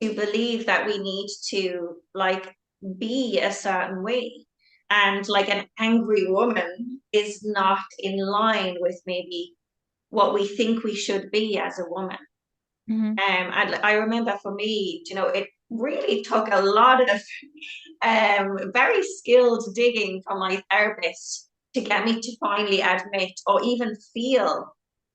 to believe that we need to like be a certain way. And like an angry woman is not in line with maybe what we think we should be as a woman. Hmm. And I remember for me, it really took a lot of very skilled digging from my therapist to get me to finally admit or even feel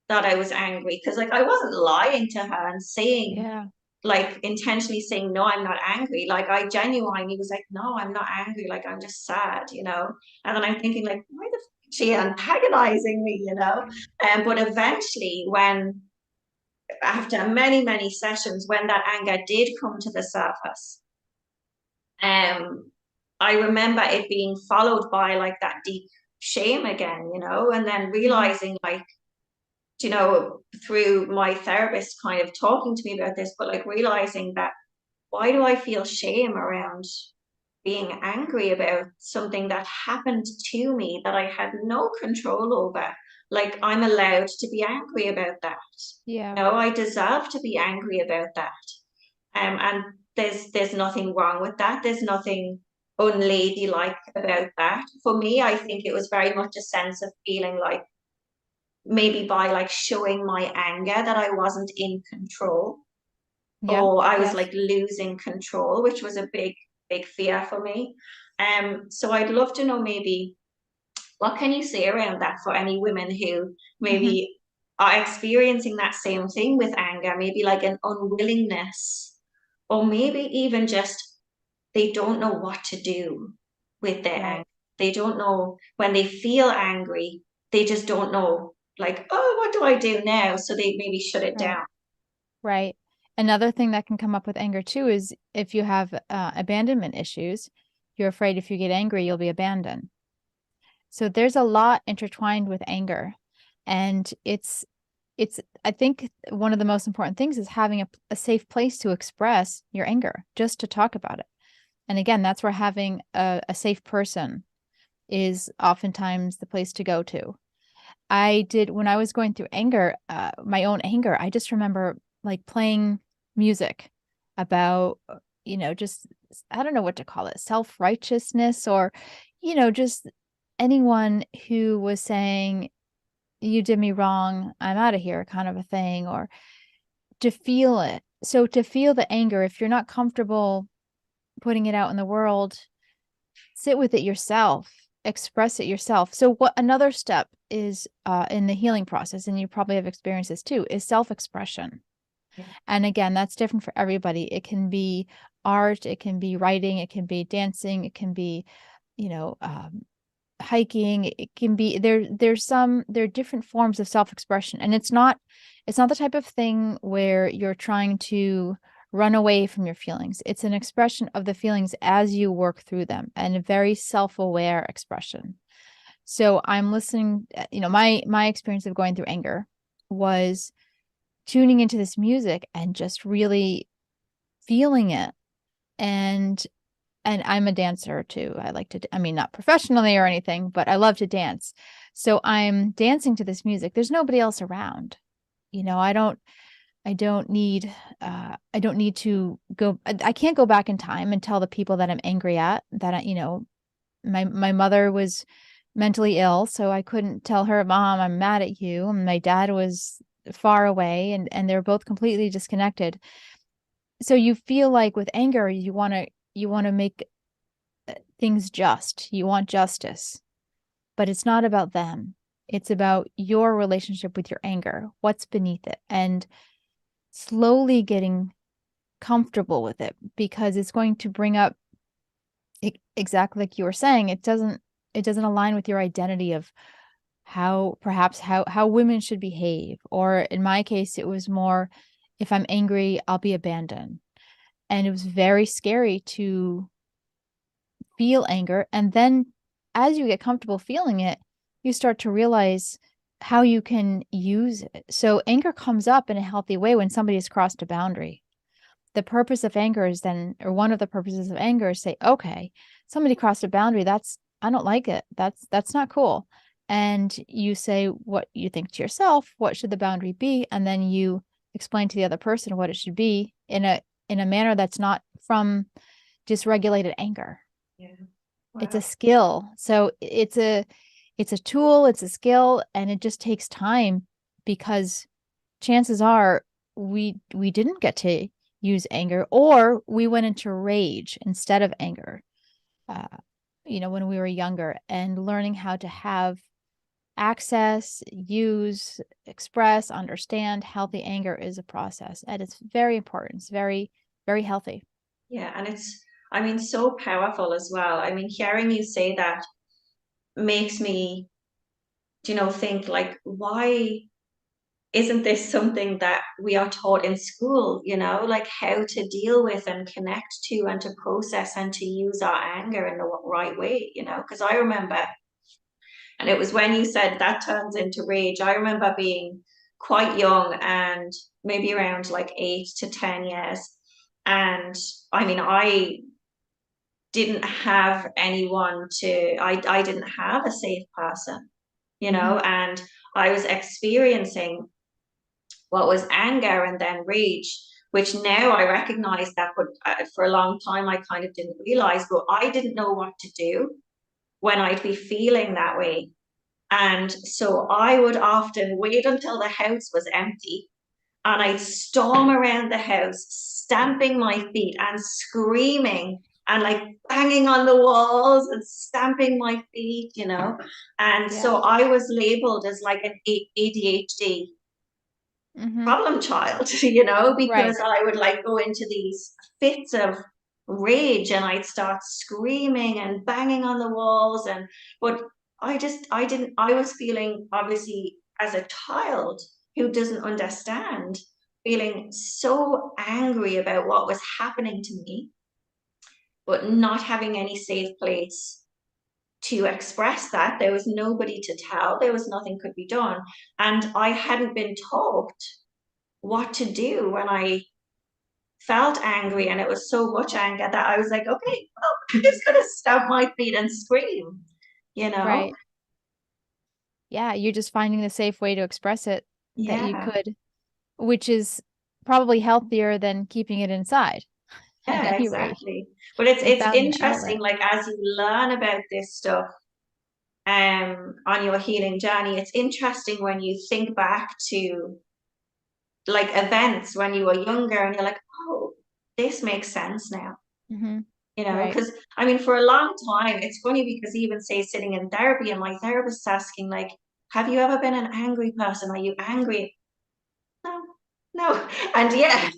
that I was angry. Because like I wasn't lying to her and saying Yeah. like intentionally saying no, I'm not angry. Like I genuinely was like, no, I'm not angry. Like I'm just sad. And then I'm thinking like, why the f- is she antagonizing me? But eventually, when after many many sessions, when that anger did come to the surface, um, I remember it being followed by like that deep shame again, and then Hmm. realizing like through my therapist kind of talking to me about this, but like realizing that why do I feel shame around being angry about something that happened to me that I had no control over? Like, I'm allowed to be angry about that. Yeah. I deserve to be angry about that. And there's nothing wrong with that. There's nothing unladylike about that. For me, I think it was very much a sense of feeling like maybe by like showing my anger that I wasn't in control Yeah. or I was Yes. like losing control, which was a big, big fear for me. So I'd love to know maybe what can you say around that for any women who Hmm. maybe are experiencing that same thing with anger, maybe like an unwillingness, or maybe even just they don't know what to do with their anger. Right. They don't know when they feel angry, they just don't know, like, oh, what do I do now? So they maybe shut it Right. down. Right. Another thing that can come up with anger too is if you have abandonment issues, you're afraid if you get angry, you'll be abandoned. So there's a lot intertwined with anger. And it's I think one of the most important things is having a safe place to express your anger, just to talk about it. And again, that's where having a safe person is oftentimes the place to go to. When I was going through anger, my own anger, I just remember like playing music about, just, I don't know what to call it, self-righteousness, or, just anyone who was saying, you did me wrong, I'm out of here, kind of a thing, or to feel it. So to feel the anger, if you're not comfortable putting it out in the world, sit with it yourself, express it yourself. So what another step is in the healing process, and you probably have experienced this too, is self-expression. Yeah. And again, that's different for everybody. It can be art, it can be writing, it can be dancing, it can be, you know, hiking. It can be there are different forms of self-expression, and it's not the type of thing where you're trying to run away from your feelings. It's an expression of the feelings as you work through them, and a very self-aware expression. So I'm listening, my experience of going through anger was tuning into this music and just really feeling it. And I'm a dancer too. I like to, I mean, not professionally or anything, but I love to dance. So I'm dancing to this music. There's nobody else around. I don't need to go. I can't go back in time and tell the people that I'm angry at that, my mother was mentally ill, so I couldn't tell her, Mom, I'm mad at you. And my dad was far away, and they're both completely disconnected. So you feel like with anger, you want to make things just. You want justice, but it's not about them. It's about your relationship with your anger, what's beneath it, and slowly getting comfortable with it, because it's going to bring up exactly like you were saying. It doesn't align with your identity of how women should behave. Or in my case, it was more, if I'm angry, I'll be abandoned. And it was very scary to feel anger. And then as you get comfortable feeling it, you start to realize how you can use it. So anger comes up in a healthy way when somebody has crossed a boundary. The purpose of anger is then, or one of the purposes of anger is say, okay, somebody crossed a boundary. I don't like it. That's not cool. And you say what you think to yourself, what should the boundary be? And then you explain to the other person what it should be in a manner that's not from dysregulated anger. Yeah. It's a Wow. skill. So it's a tool, it's a skill, and it just takes time, because chances are we didn't get to use anger, or we went into rage instead of anger, uh, when we were younger. And learning how to have access, use, express, understand healthy anger is a process, and it's very important. It's very, very healthy. Yeah, and it's, I mean, so powerful as well. I mean, hearing you say that makes me, think like, why isn't this something that we are taught in school, like how to deal with and connect to and to process and to use our anger in the right way, because I remember, and it was when you said that turns into rage, I remember being quite young and maybe around like 8 to 10 years. And I mean, I didn't have anyone I didn't have a safe person, Mhm. and I was experiencing what was anger and then rage, which now I recognize that, but for a long time I kind of didn't realize, but I didn't know what to do when I'd be feeling that way. And so I would often wait until the house was empty and I'd storm around the house, stamping my feet and screaming and like banging on the walls and stamping my feet. And Yeah. so I was labeled as like an ADHD Hmm. problem child, Right. because I would like go into these fits of rage and I'd start screaming and banging on the walls. But I was feeling, obviously, as a child who doesn't understand, feeling so angry about what was happening to me, but not having any safe place to express that. There was nobody to tell. There was nothing could be done. And I hadn't been taught what to do when I felt angry, and it was so much anger that I was like, okay, well, I'm just gonna stamp my feet and scream, you know? Right. Yeah, you're just finding the safe way to express it that you Yeah, could, which is probably healthier than keeping it inside at yeah, any rate. exactly. But it's You it's found your interesting, outlet. like as you learn about this stuff on your healing journey, it's interesting when you think back to like events when you were younger and you're like, oh, this makes sense now. Hmm. Right. Because I mean, for a long time, it's funny because even say sitting in therapy and my therapist's asking, like, have you ever been an angry person? Are you angry? No, no. And yet,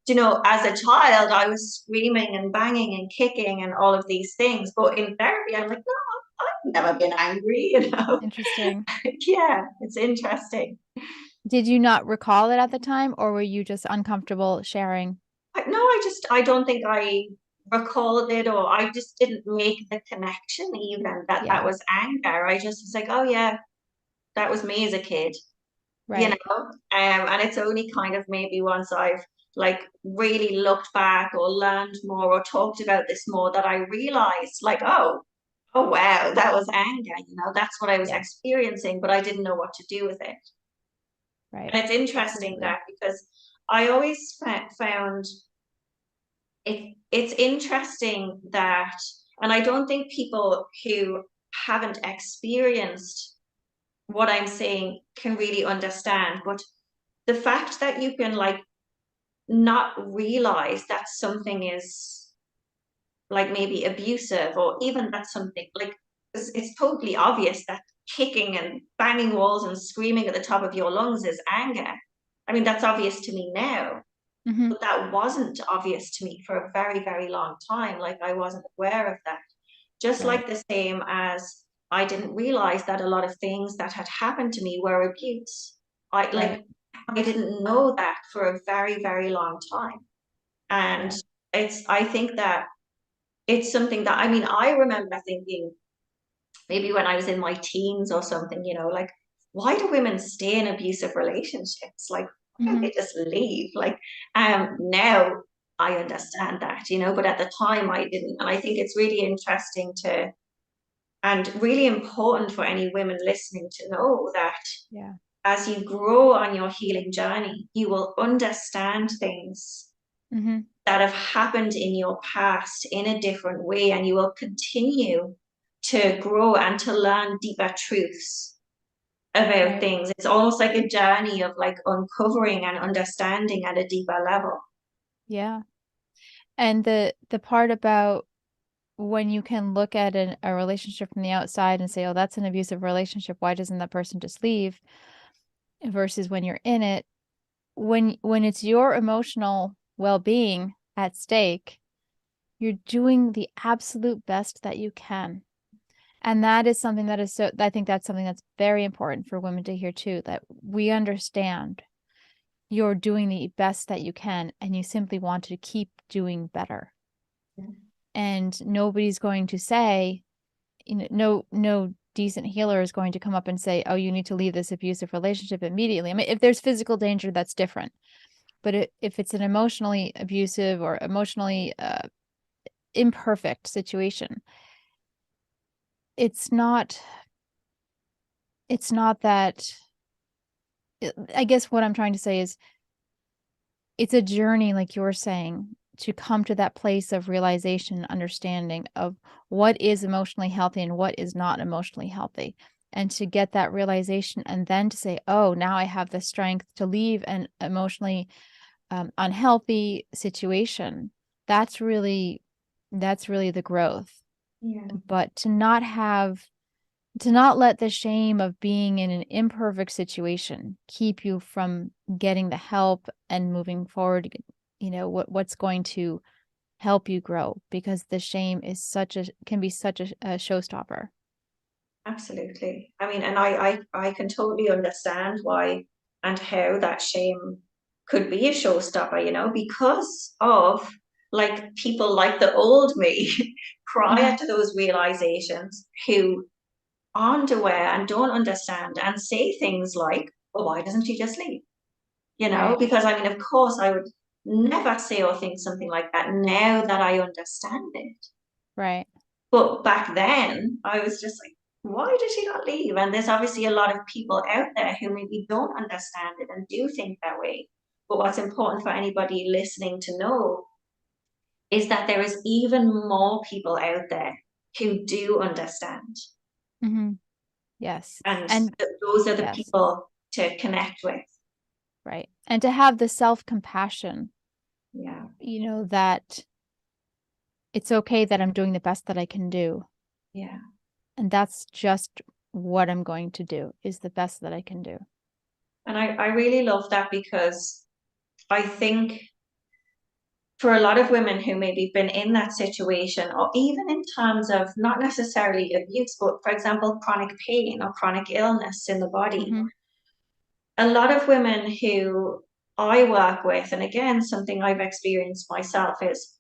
as a child, I was screaming and banging and kicking and all of these things. But in therapy, I'm like, no, I've never been angry. Interesting. Yeah, it's interesting. Did you not recall it at the time, or were you just uncomfortable sharing? No, I don't think I recalled it, or I just didn't make the connection even that that Yeah, was anger. I just was like, oh yeah, that was me as a kid, you right. know? And it's only kind of maybe once I've like really looked back or learned more or talked about this more that I realized like, oh wow, that was anger, that's what I was Yeah, experiencing, but I didn't know what to do with it. right. And it's interesting Absolutely. that because I always found it's interesting that, and I don't think people who haven't experienced what I'm saying can really understand, but the fact that you can like not realize that something is like maybe abusive, or even that something like it's totally obvious that kicking and banging walls and screaming at the top of your lungs is anger. I mean, that's obvious to me now, Hmm. but that wasn't obvious to me for a very, very long time. Like I wasn't aware of that. Just Right, like the same as I didn't realize that a lot of things that had happened to me were abuse. right. I didn't know that for a very, very long time. And Yeah. I think that it's something that, I mean, I remember thinking maybe when I was in my teens or something, like, why do women stay in abusive relationships? Like, why can't Hmm. they just leave? Like, now I understand that, but at the time I didn't. And I think it's really interesting and really important for any women listening to know that Yeah. as you grow on your healing journey, you will understand things Hmm. that have happened in your past in a different way, and you will continue to grow and to learn deeper truths about Right. things. It's almost like a journey of like uncovering and understanding at a deeper level. Yeah. And the part about when you can look at a relationship from the outside and say, oh, that's an abusive relationship. Why doesn't that person just leave? Versus when you're in it, when it's your emotional well-being at stake, you're doing the absolute best that you can. And that is something that is I think that's something that's very important for women to hear too, that we understand you're doing the best that you can and you simply want to keep doing better. And nobody's going to say, no decent healer is going to come up and say, oh, you need to leave this abusive relationship immediately. I mean, if there's physical danger, that's different. But if it's an emotionally abusive or emotionally imperfect situation, it's not that. I guess what I'm trying to say is it's a journey, like you're saying, to come to that place of realization and understanding of what is emotionally healthy and what is not emotionally healthy. And to get that realization and then to say, oh, now I have the strength to leave an emotionally unhealthy situation. That's really the growth. Yeah, But to not let the shame of being in an imperfect situation keep you from getting the help and moving forward, what's going to help you grow, because the shame is can be such a showstopper. absolutely. I mean, and I can totally understand why and how that shame could be a showstopper, because of like people like the old me prior Hmm. to those realizations who aren't aware and don't understand and say things like, "Oh, why doesn't she just leave?" You know, Right. because I mean, of course, I would never say or think something like that now that I understand it. Right. But back then, I was just like, why did she not leave? And there's obviously a lot of people out there who maybe don't understand it and do think that way. But what's important for anybody listening to know is that there is even more people out there who do understand. Hmm. Yes. And And those are the yes. people to connect with. Right. And to have the self-compassion, Yeah. that it's okay that I'm doing the best that I can do. Yeah. And that's just what I'm going to do is the best that I can do. And I really love that because I think for a lot of women who maybe been in that situation, or even in terms of not necessarily abuse, but for example, chronic pain or chronic illness in the body, Hmm. a lot of women who I work with, and again, something I've experienced myself is,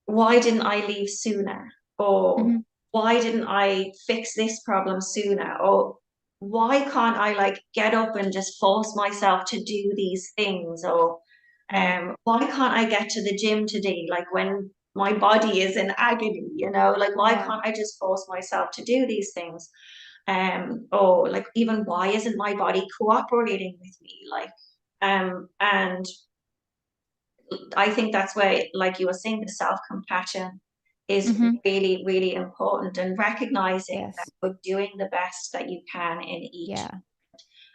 why didn't I leave sooner? Or Hmm. why didn't I fix this problem sooner? Or why can't I like get up and just force myself to do these things? Or Right. why can't I get to the gym today? Like when my body is in agony, like why Yeah. can't I just force myself to do these things? Or like even why isn't my body cooperating with me? And I think that's where, like you were saying, the self-compassion is Hmm. really, really important, and recognizing that Yes. you're doing the best that you can in each, Yeah.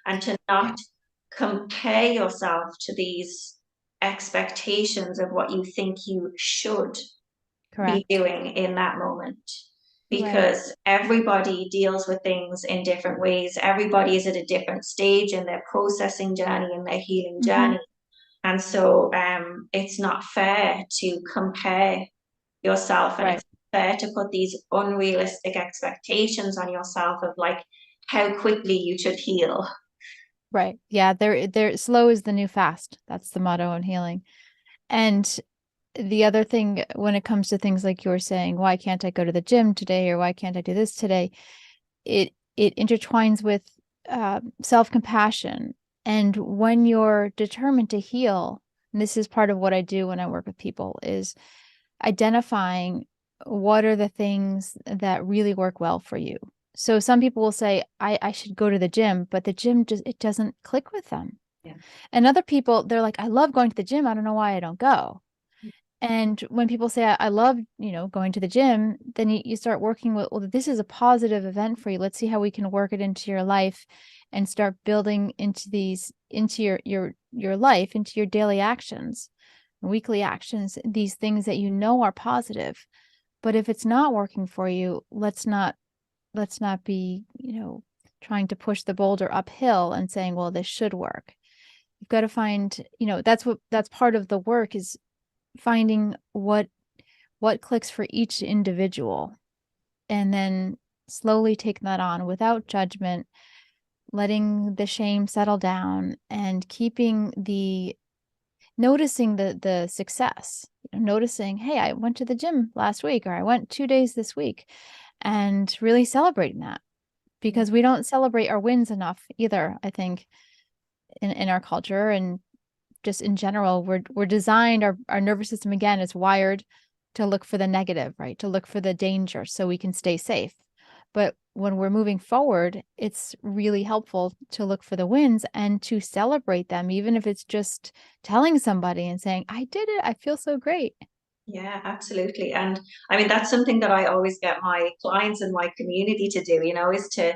and to not Yeah. compare yourself to these expectations of what you think you should be Correct. doing in that moment. Right. Because everybody deals with things in different ways. Everybody is at a different stage in their processing journey and their healing Hmm. journey. And so it's not fair to compare yourself, and Right. it's fair to put these unrealistic expectations on yourself of like how quickly you should heal. Right. Yeah. They're slow is the new fast. That's the motto in healing. And the other thing when it comes to things like you were saying, why can't I go to the gym today or why can't I do this today? It intertwines with self-compassion. And when you're determined to heal, and this is part of what I do when I work with people, is identifying what are the things that really work well for you. So some people will say, I should go to the gym, but the gym just it doesn't click with them. Yeah. And other people, they're like, I love going to the gym. I don't know why I don't go. And when people say, I love, going to the gym, then you start working with, well, this is a positive event for you. Let's see how we can work it into your life and start building into your life, into your daily actions, weekly actions, these things that you know are positive. But if it's not working for you, let's not be, trying to push the boulder uphill and saying, well, this should work. You've got to find, that's part of the work is finding what clicks for each individual and then slowly taking that on without judgment, letting the shame settle down and keeping the noticing the success, noticing, hey, I went to the gym last week or I went 2 days this week, and really celebrating that, Yeah. because we don't celebrate our wins enough either, I think, in our culture. And just in general, we're designed, our nervous system again is wired to look for the negative, right? To look for the danger so we can stay safe. But when we're moving forward, it's really helpful to look for the wins and to celebrate them, even if it's just telling somebody and saying, I did it. I feel so great. Yeah, absolutely. And I mean, that's something that I always get my clients and my community to do, is to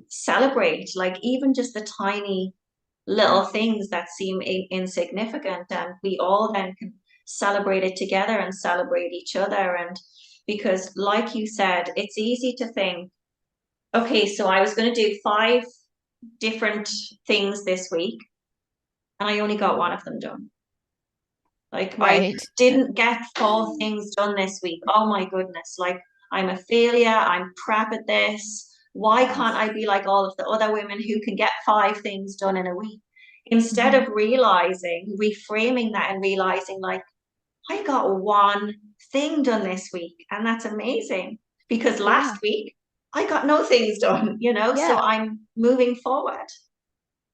celebrate, like even just the tiny little things that seem insignificant. And we all then can celebrate it together and celebrate each other. And because, like you said, it's easy to think, okay, so I was going to do 5 different things this week, and I only got one of them done. Like I Right. didn't get 4 things done this week. Oh my goodness. Like I'm a failure. I'm crap at this. Why can't Yes. I be like all of the other women who can get 5 things done in a week? Instead Hmm. of realizing, reframing that and realizing like I got one thing done this week, and that's amazing because last Yeah. week I got no things done, so Yeah. I'm moving forward.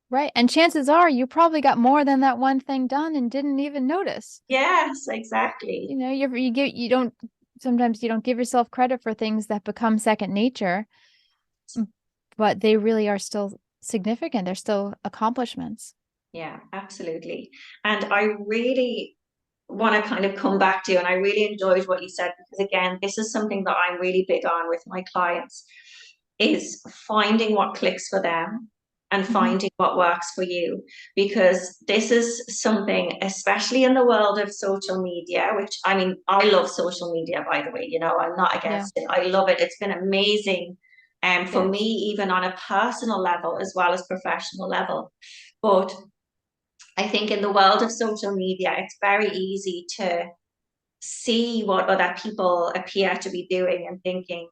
Right. And chances are you probably got more than that one thing done and didn't even notice. Yes, exactly. You don't sometimes you don't give yourself credit for things that become second nature, but they really are still significant. They're still accomplishments. Yeah, absolutely. And I really want to kind of come back to, and I really enjoyed what you said, because again, this is something that I'm really big on with my clients, is finding what clicks for them and Hmm. finding what works for you. Because this is something, especially in the world of social media, which I mean, I love social media, by the way, I'm not Yeah. against it. I love it. It's been amazing. For me, Yes. even on a personal level as well as professional level. But I think in the world of social media, it's very easy to see what other people appear to be doing and thinking,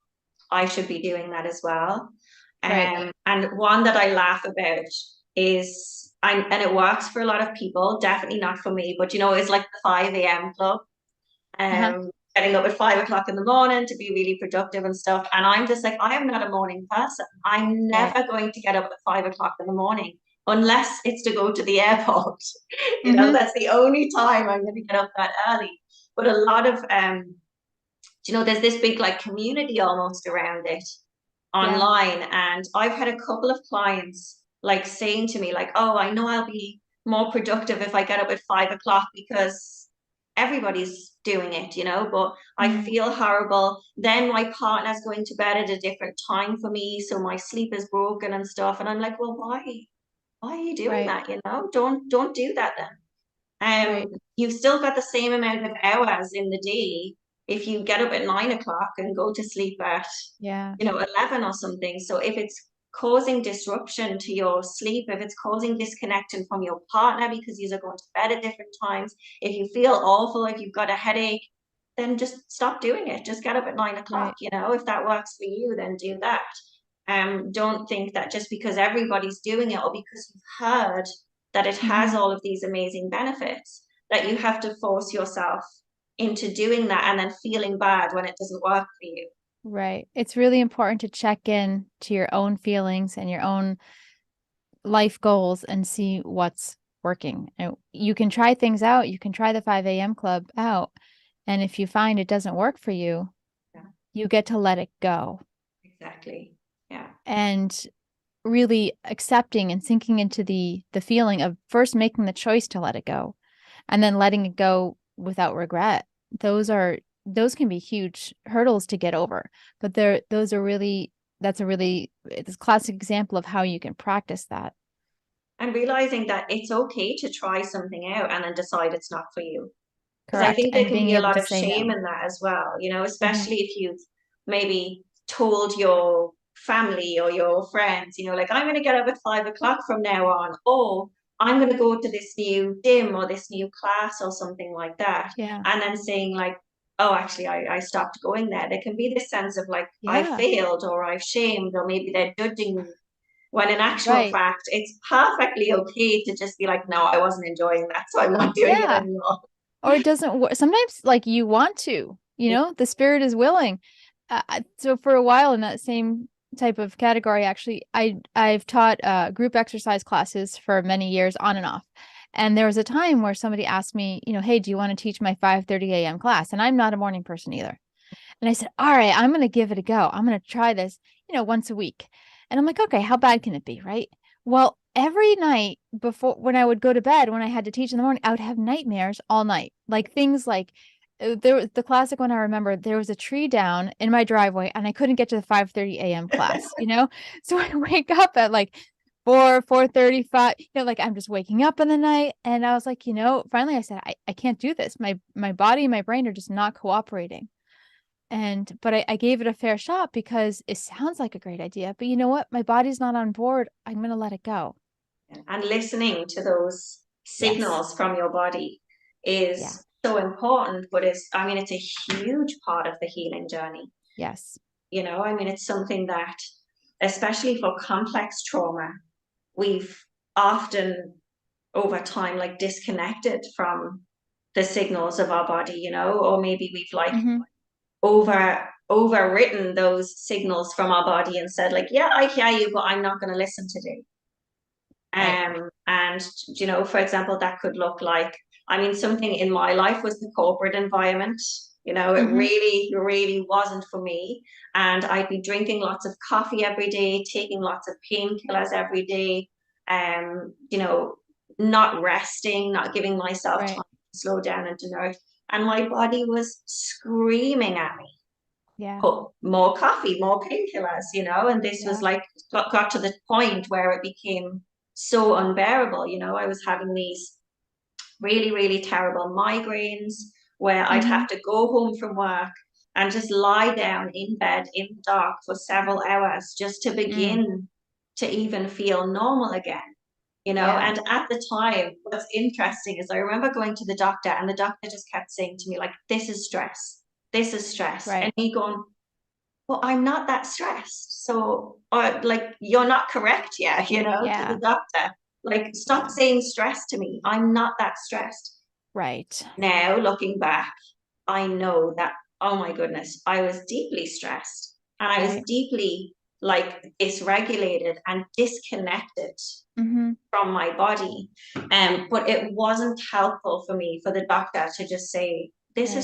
I should be doing that as well. Right. And one that I laugh about is, and it works for a lot of people, definitely not for me, but it's like the 5 a.m. club, Uh-huh. getting up at 5 o'clock in the morning to be really productive and stuff. And I'm just like, I am not a morning person. I'm Right. never going to get up at 5 o'clock in the morning unless it's to go to the airport. Hmm. That's the only time I'm going to get up that early. But a lot of there's this big like community almost around it Yeah. online. And I've had a couple of clients like saying to me, like, oh, I know I'll be more productive if I get up at 5 o'clock because everybody's doing it, but I Mm. feel horrible. Then my partner's going to bed at a different time for me, so my sleep is broken and stuff. And I'm like, well, why? Why are you doing Right. that? Don't do that then. Right. You've still got the same amount of hours in the day if you get up at 9 o'clock and go to sleep at, Yeah. 11 or something. So if it's causing disruption to your sleep, if it's causing disconnection from your partner because you are going to bed at different times, if you feel awful, if you've got a headache, then just stop doing it. Just get up at 9 o'clock. Right. If that works for you, then do that. Don't think that just because everybody's doing it or because you've heard that it has Hmm. all of these amazing benefits, that you have to force yourself into doing that and then feeling bad when it doesn't work for you. Right. It's really important to check in to your own feelings and your own life goals and see what's working. And you can try things out. You can try the 5 a.m. club out. And if you find it doesn't work for you, Yeah, you get to let it go exactly. Yeah. and really accepting and sinking into the feeling of first making the choice to let it go and then letting it go without regret. Those can be huge hurdles to get over, but those are really it's a classic example of how you can practice that. And realizing that it's okay to try something out and then decide it's not for you. Because I Correct. think there And can being be a able lot to of say shame no. in that as well, Hmm. especially if you've maybe told your family or your friends, like, I'm going to get up at 5 o'clock from now on, or I'm going to go to this new gym or this new class or something like that. Yeah. And then saying, like, oh, actually, I stopped going there. There can be this sense of like, I Yeah. failed or I've shamed or maybe they're judging me. When in actual Right. fact, it's perfectly okay to just be like, no, I wasn't enjoying that, so I'm not doing it Yeah. anymore. Or it doesn't work. Sometimes like you want to, the spirit is willing. So for a while in that same type of category, actually, I've taught group exercise classes for many years on and off. And there was a time where somebody asked me, hey, do you want to teach my 5:30 a.m. class? And I'm not a morning person either. And I said, all right, I'm going to give it a go. I'm going to try this, once a week. And I'm like, okay, how bad can it be? Right. Well, every night before when I would go to bed, when I had to teach in the morning, I would have nightmares all night. Like things like there was the classic one I remember, there was a tree down in my driveway and I couldn't get to the 5:30 a.m. class, So I wake up at like 4:35, like I'm just waking up in the night. And I was like, finally I said, I can't do this. My body and my brain are just not cooperating. But I gave it a fair shot because it sounds like a great idea. But you know what? My body's not on board. I'm going to let it go. And listening to those Yes. signals from your body Yeah. is so important, but I mean, it's a huge part of the healing journey. Yes. I mean, it's something that, especially for complex trauma, we've often over time like disconnected from the signals of our body, or maybe we've like Hmm. overwritten those signals from our body and said like, yeah, I hear you, but I'm not going to listen today. Right. And for example, that could look like, I mean, something in my life was the corporate environment. It Hmm. really, really wasn't for me. And I'd be drinking lots of coffee every day, taking lots of painkillers every day, not resting, not giving myself time Right. to slow down and to nourish. And my body was screaming at me, Yeah. put more coffee, more painkillers, and this was Yeah. like got to the point where it became so unbearable. I was having these really, really terrible migraines where I'd Hmm. have to go home from work and just lie down in bed in the dark for several hours just to Mm. begin to even feel normal again. Yeah. And at the time, what's interesting is I remember going to the doctor and the doctor just kept saying to me, like, this is stress. This is stress. And Right. me going, well, I'm not that stressed. So, or like, you're not correct yet, to the Yeah. doctor. Like, stop Yeah. saying stress to me. I'm not that stressed. Right. Now, looking back, I know that, oh my goodness, I was deeply stressed and I was Right. deeply like dysregulated and disconnected Hmm. from my body. But it wasn't helpful for me for the doctor to just say, Right. this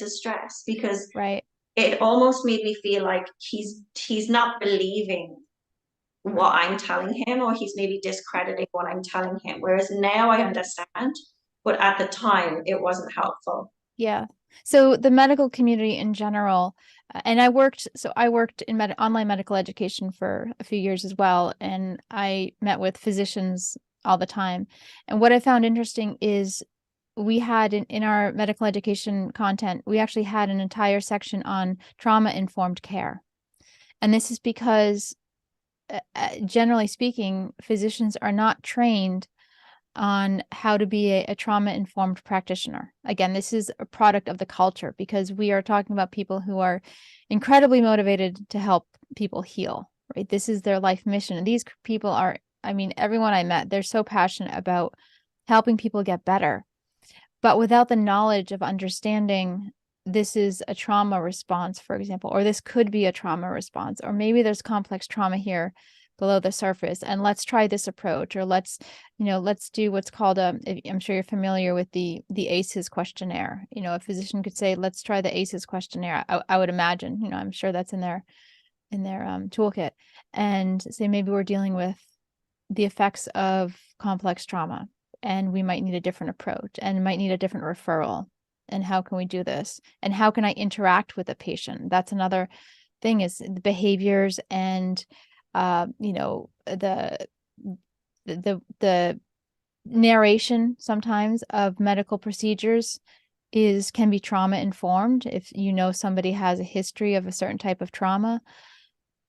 is stress, because Right. it almost made me feel like he's not believing what I'm telling him, or he's maybe discrediting what I'm telling him. Whereas now I Right. understand, but at the time it wasn't helpful. Yeah. So the medical community in general, and I worked in online medical education for a few years as well, and I met with physicians all the time. And what I found interesting is we had in our medical education content, we actually had an entire section on trauma-informed care. And this is because, generally speaking, physicians are not trained on how to be a trauma-informed practitioner. Again, this is a product of the culture because we are talking about people who are incredibly motivated to help people heal, right? This is their life mission. And these people are, I mean, everyone I met, they're so passionate about helping people get better. But without the knowledge of understanding this is a trauma response, for example, or this could be a trauma response, or maybe there's complex trauma here below the surface, and let's try this approach, or let's do what's called I'm sure you're familiar with the ACEs questionnaire. A physician could say, let's try the ACEs questionnaire. I would imagine, I'm sure that's in their toolkit, and say maybe we're dealing with the effects of complex trauma and we might need a different approach and might need a different referral. And how can we do this? And how can I interact with a patient? That's another thing, is the behaviors and the narration sometimes of medical procedures can be trauma informed. If somebody has a history of a certain type of trauma,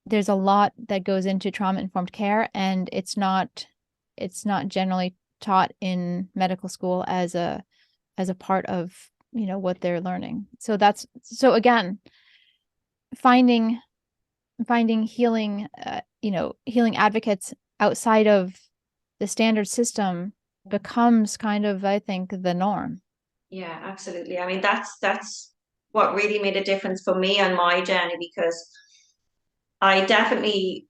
there's a lot that goes into trauma informed care, and it's not generally taught in medical school as a part of what they're learning. So again, finding healing healing advocates outside of the standard system becomes kind of, I think, the norm. Yeah, absolutely. I mean, that's what really made a difference for me on my journey, because I definitely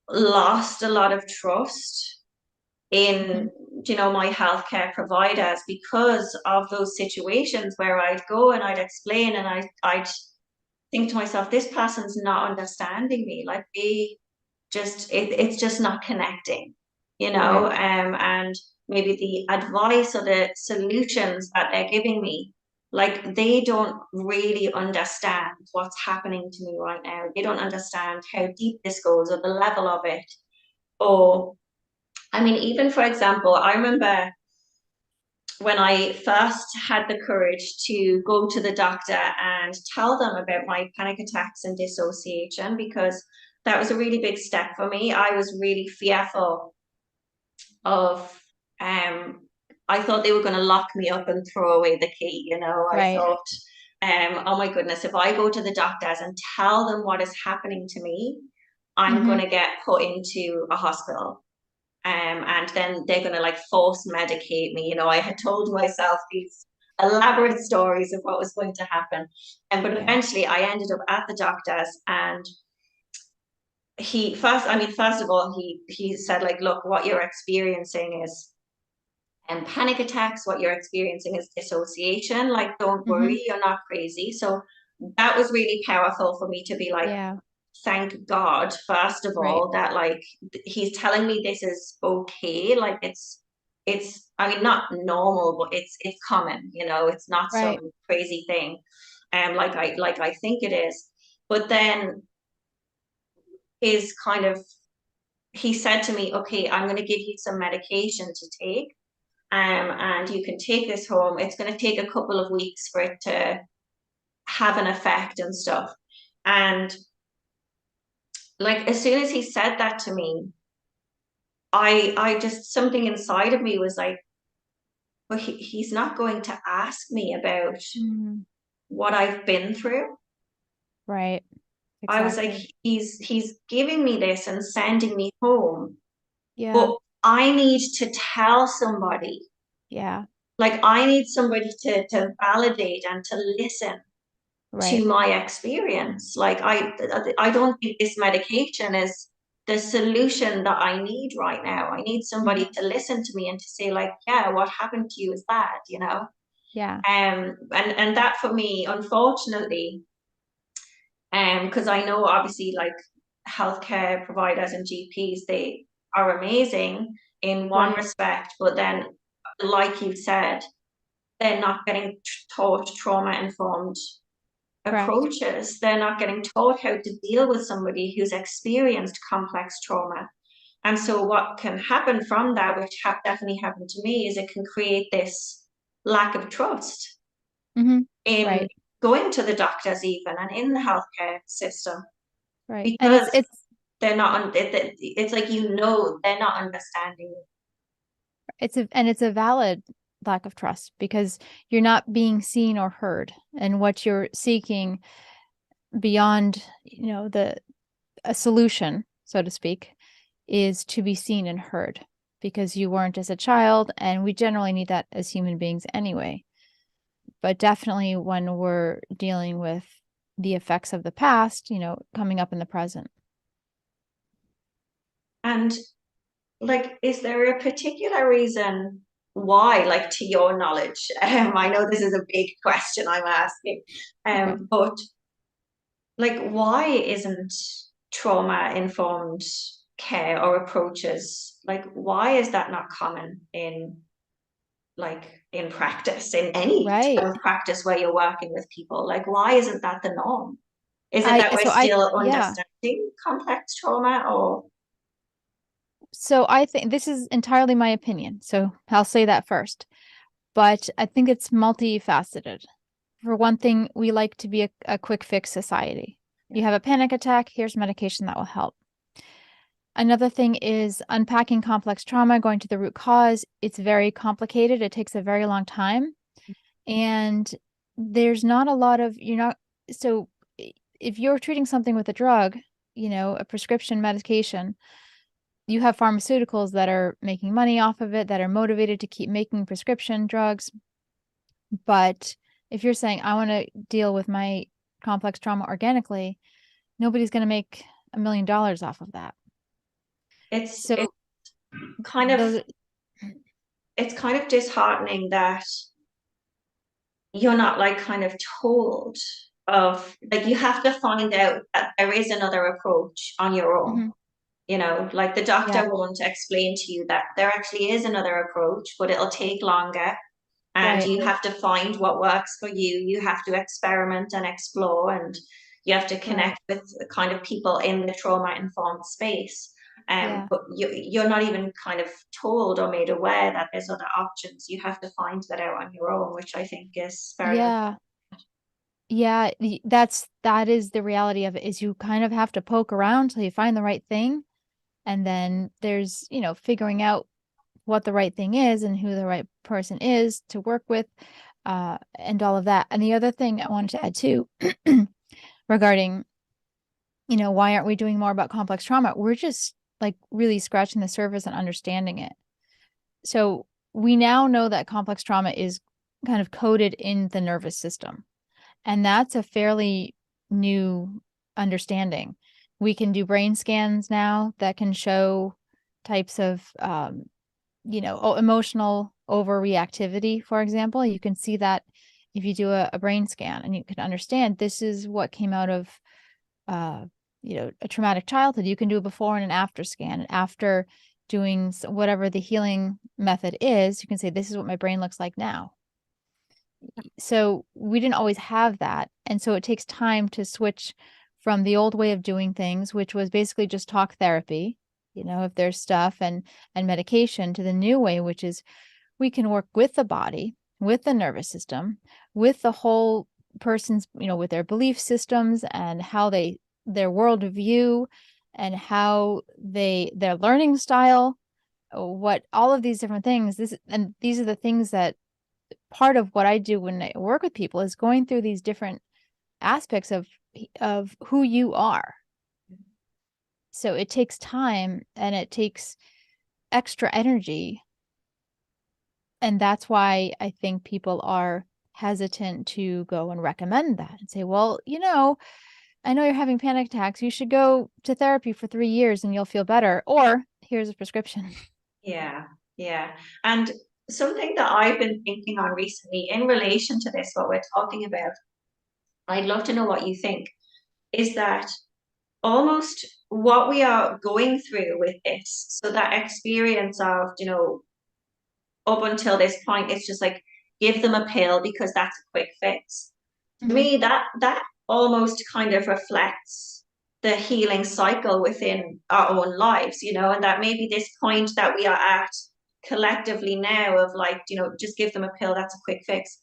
lost a lot of trust Hmm. in my healthcare providers because of those situations where I'd go and I'd explain and I'd think to myself, this person's not understanding me. Like, it's just not connecting, Right. and maybe the advice or the solutions that they're giving me, like, they don't really understand what's happening to me right now. They don't understand how deep this goes or the level of it. Or, I mean, even for example, I remember when I first had the courage to go to the doctor and tell them about my panic attacks and dissociation, because that was a really big step for me. I was really fearful of, I thought they were going to lock me up and throw away the key. I Right. thought, oh my goodness, if I go to the doctors and tell them what is happening to me, I'm Hmm. going to get put into a hospital. And then they're going to like force medicate me. I had told myself these elaborate stories of what was going to happen. And but Yeah. eventually I ended up at the doctor's, and first of all, he said, like, look, what you're experiencing is panic attacks, what you're experiencing is dissociation. Like, don't Hmm. worry, you're not crazy. So that was really powerful for me to be like, Yeah. thank God, first of Right. all, that like he's telling me this is okay. Like it's I mean not normal, but it's common, it's not some Right. crazy thing. Like I think it is. But then his kind of he said to me, okay, I'm gonna give you some medication to take. And you can take this home. It's going to take a couple of weeks for it to have an effect and stuff. And like as soon as he said that to me, I just something inside of me was like, well, he's not going to ask me about Mm. what I've been through. Right. I was like, Exactly. he's giving me this and sending me home, Yeah. but I need to tell somebody. Yeah. Like I need somebody to validate and to listen Right. to my experience. Like I don't think this medication is the solution that I need right now. I need somebody Hmm. to listen to me and to say, like, yeah, what happened to you is bad. Yeah. And that for me, unfortunately, because I know obviously like healthcare providers and GPs, they are amazing in one Right. respect, but then like you said, they're not getting taught trauma informed Correct. approaches. They're not getting taught how to deal with somebody who's experienced complex trauma. And so, what can happen from that, which definitely happened to me, is it can create this lack of trust Hmm. in Right. going to the doctors, even and in the healthcare system, Right. And because it's they're not. It's like they're not understanding. it's a valid lack of trust because you're not being seen or heard, and what you're seeking beyond, the a solution, so to speak, is to be seen and heard because you weren't as a child, and we generally need that as human beings anyway. But definitely when we're dealing with the effects of the past, coming up in the present. And like, is there a particular reason why, like to your knowledge? I know this is a big question I'm asking, Okay. but like, why isn't trauma informed care or approaches, like, why is that not common in in practice, in any Right. type of practice where you're working with people? Like, why isn't that the norm? Is it I that we're so I still Yeah. understanding complex trauma, or So I think this is entirely my opinion. So I'll say that first. But I think it's multifaceted. For one thing, we like to be a quick fix society. You yeah. have a panic attack, here's medication that will help. Another thing is unpacking complex trauma, going to the root cause. It's very complicated. It takes a very long time. And there's not a lot of, you're not, so if you're treating something with a drug, a prescription medication, you have pharmaceuticals that are making money off of it, that are motivated to keep making prescription drugs. But if you're saying, I want to deal with my complex trauma organically, nobody's going to make $1 million off of that. It's So kind of those, it's kind of disheartening that you're not like kind of told of, like, you have to find out that there is another approach on your own. mhm, Like the yeah, doctor won't explain to you that there actually is another approach, but it'll take longer. And right, you have to find what works for you. You have to experiment and explore, and you have to right, connect with the kind of people in the trauma informed space. yeah, But you're not even kind of told or made aware that there's other options. You have to find that out on your own, which I think is very yeah, yeah. That is the reality of it. Is you kind of have to poke around till you find the right thing, and then there's figuring out what the right thing is and who the right person is to work with, and all of that. And the other thing I wanted to add too, regarding, why aren't we doing more about complex trauma? We're just like really scratching the surface and understanding it. So we now know that complex trauma is kind of coded in the nervous system. And that's a fairly new understanding. We can do brain scans now that can show types of, emotional overreactivity, for example. You can see that if you do a brain scan, and you can understand this is what came out of, a traumatic childhood. You can do a before and an after scan. And after doing whatever the healing method is, you can say, this is what my brain looks like now. So we didn't always have that. And so it takes time to switch from the old way of doing things, which was basically just talk therapy, if there's stuff and medication, to the new way, which is we can work with the body, with the nervous system, with the whole person's, with their belief systems and how their worldview and how their learning style, what all of these different things. These are the things that part of what I do when I work with people is going through these different aspects of who you are. So it takes time and it takes extra energy. And that's why I think people are hesitant to go and recommend that and say, well, I know you're having panic attacks. You should go to therapy for 3 years and you'll feel better. Or here's a prescription. Yeah, yeah. And something that I've been thinking on recently in relation to this, what we're talking about, I'd love to know what you think, is that almost what we are going through with this. So that experience of, up until this point, it's just like give them a pill because that's a quick fix. To Mhm. me, that almost kind of reflects the healing cycle within our own lives, and that maybe this point that we are at collectively now of like, just give them a pill, that's a quick fix,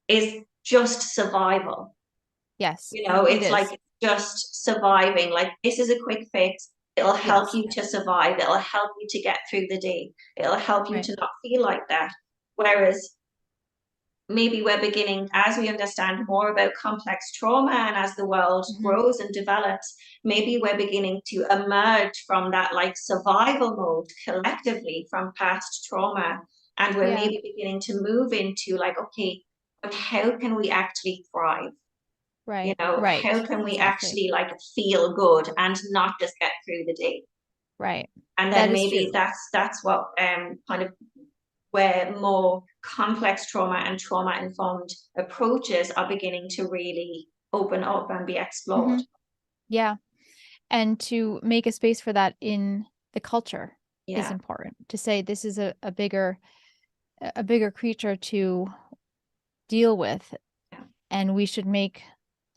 is just survival. Yes, it It's like is. just surviving. Like, this is a quick fix. It'll help Yes. you to survive. It'll help you to get through the day. It'll help you Right. to not feel like that. Whereas maybe we're beginning, as we understand more about complex trauma and as the world Mhm. grows and develops, maybe we're beginning to emerge from that like survival mode collectively from past trauma. And we're Yeah. maybe beginning to move into like, okay, but how can we actually thrive? Right. How Right. can we Exactly. actually like feel good and not just get through the day? Right. And That then is maybe true. that's what kind of where more complex trauma and trauma informed approaches are beginning to really open up and be explored. Mhm. Yeah. And to make a space for that in the culture is Yeah, important. To say this is a bigger creature to deal with, yeah, and we should make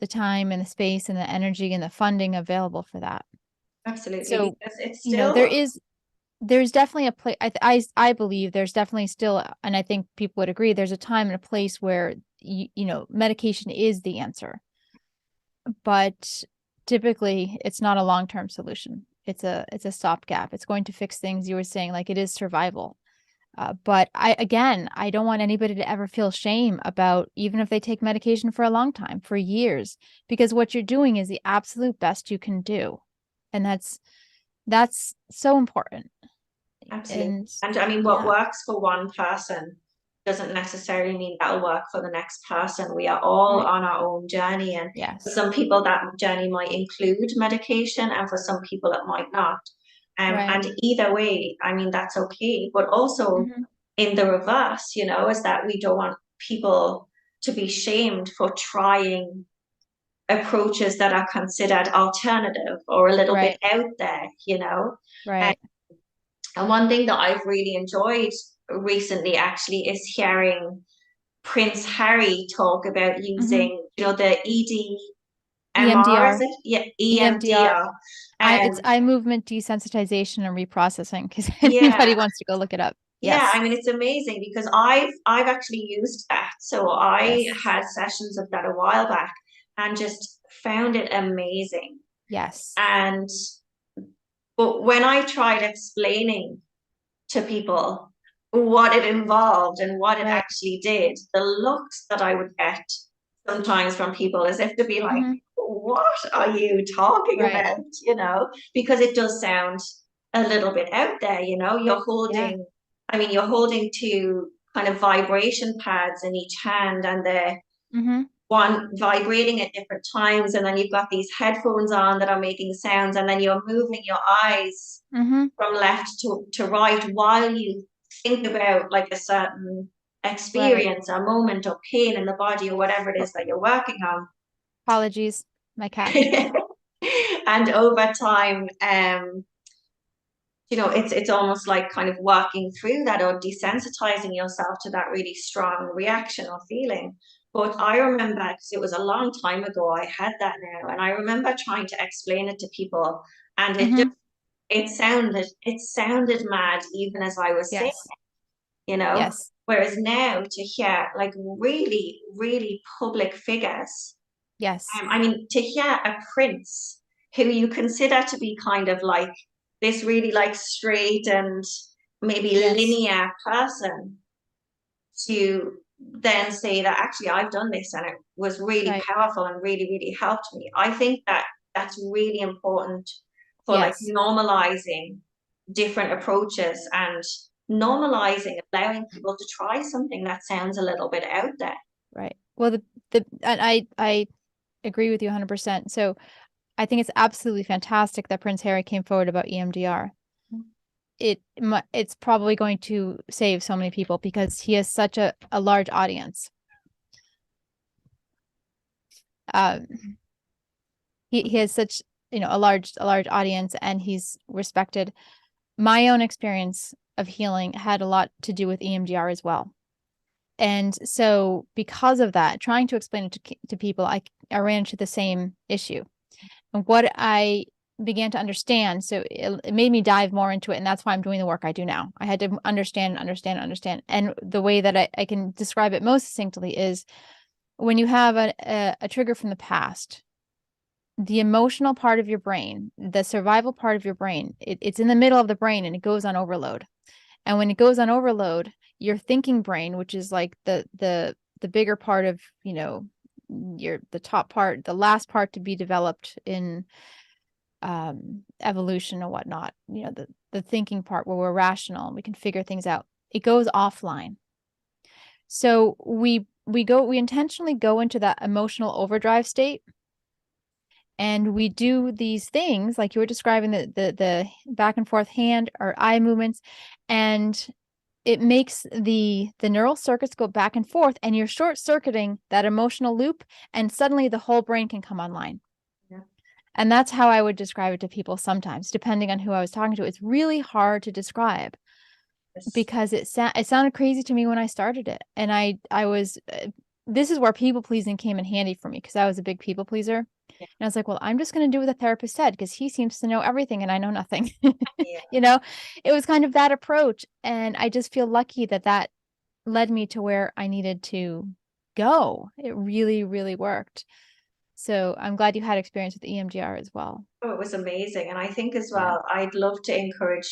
the time and the space and the energy and the funding available for that. absolutely. So, Because it's there still, is there's definitely a place. I believe there's definitely still, and I think people would agree, there's a time and a place where medication is the answer, but typically it's not a long-term solution. It's a stopgap. It's going to fix things. You were saying, like, it is survival. But I don't want anybody to ever feel shame about, even if they take medication for a long time, for years, because what you're doing is the absolute best you can do. And that's so important. absolutely. And And I mean, what yeah, works for one person doesn't necessarily mean that'll work for the next person. We are all right. on our own journey. And for Yes. some people, that journey might include medication, and for some people, it might not. Right. And either way, I mean, that's okay. But also, Hmm. in the reverse, is that we don't want people to be shamed for trying approaches that are considered alternative or a little bit Right. out there. Right. And one thing that I've really enjoyed recently actually is hearing Prince Harry talk about Hmm. using, the EDMR, is EMDR. it? Yeah, EMDR. EMDR. It's eye movement desensitization and reprocessing, because Yeah, anybody wants to go look it up. yeah. Yes. I mean, it's amazing because I've actually used that. So I Yes. had sessions of that a while back and just found it amazing. Yes. And but when I tried explaining to people what it involved and what it Right. actually did, the looks that I would get sometimes from people as if to be like, Hmm. what are you talking Right. about? Because it does sound a little bit out there, you're Yeah. holding, I mean, you're holding two. kind of vibration pads in each hand, and they're Mm-hmm. one vibrating at different times, and then you've got these headphones on that are making sounds, and then you're moving your eyes Mm-hmm. from left to right while you think about like a certain Right. experience or moment or pain in the body or whatever it Oh, is that you're working on. apologies, my cat. And over time, it's almost like kind of working through that or desensitizing yourself to that really strong reaction or feeling. But I remember, because it was a long time ago, I had that now, and I remember trying to explain it to people, and Mm-hmm. it sounded mad even as I was saying, Yes. you know. Yes. Whereas now to hear like really, really public figures, Yes. I mean, to hear a prince who you consider to be kind of like this really like straight and maybe Yes. linear person, to then say that actually I've done this and it was really Right. powerful and really, really helped me. I think that that's really important for like Yes. normalizing different approaches and normalizing, allowing people to try something that sounds a little bit out there. Right. Well, the and I agree with you 100%. So I think it's absolutely fantastic that Prince Harry came forward about EMDR. It's probably going to save so many people because he has such a large audience. Um, he has such, a large audience, and he's respected. My own experience of healing had a lot to do with EMDR as well. And so because of that, trying to explain it to people, I ran into the same issue. And what I began to understand, so it made me dive more into it. And that's why I'm doing the work I do now. I had to understand. And the way that I can describe it most succinctly is when you have a trigger from the past, the emotional part of your brain, the survival part of your brain, it's in the middle of the brain and it goes on overload. And when it goes on overload, your thinking brain, which is like the bigger part of, the top part, the last part to be developed in evolution and whatnot, the thinking part where we're rational and we can figure things out, it goes offline. So we intentionally go into that emotional overdrive state, and we do these things like you were describing, the back and forth hand or eye movements, and it makes the neural circuits go back and forth, and you're short circuiting that emotional loop, and suddenly the whole brain can come online. Yeah. And that's how I would describe it to people sometimes, depending on who I was talking to. It's really hard to describe Yes. because it sounded crazy to me when I started it. And I was, this is where people pleasing came in handy for me, because I was a big people pleaser. Yeah. And I was like, well, I'm just going to do what the therapist said because he seems to know everything and I know nothing. Yeah. It was kind of that approach. And I just feel lucky that led me to where I needed to go. It really, really worked. So I'm glad you had experience with EMDR as well. Oh, it was amazing. And I think as Yeah. well, I'd love to encourage,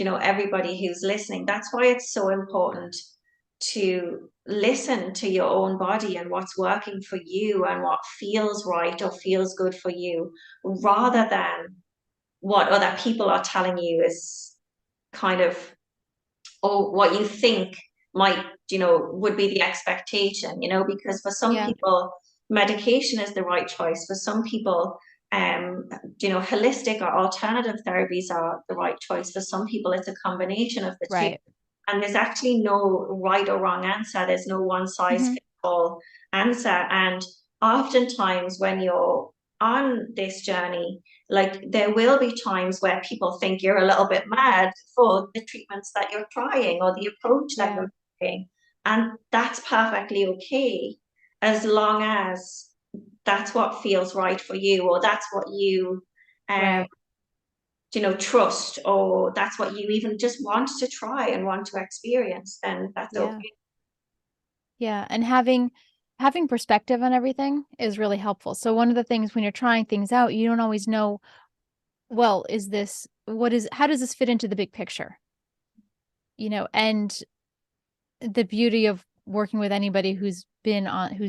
everybody who's listening. That's why it's so important to listen to your own body and what's working for you and what feels right or feels good for you, rather than what other people are telling you is kind of, or what you think might, would be the expectation, because for some Yeah. people, medication is the right choice. For some people, holistic or alternative therapies are the right choice. For some people, it's a combination of the two. Right. And there's actually no right or wrong answer. There's no one size Hmm. fits all answer. And oftentimes, when you're on this journey, like there will be times where people think you're a little bit mad for the treatments that you're trying or the approach that Yeah. you're taking. And that's perfectly okay, as long as that's what feels right for you, or that's what you um Right. trust, or that's what you even just want to try and want to experience, then that's Yeah. okay. Yeah. And having perspective on everything is really helpful. So one of the things when you're trying things out, you don't always know, well, how does this fit into the big picture? And the beauty of working with anybody who's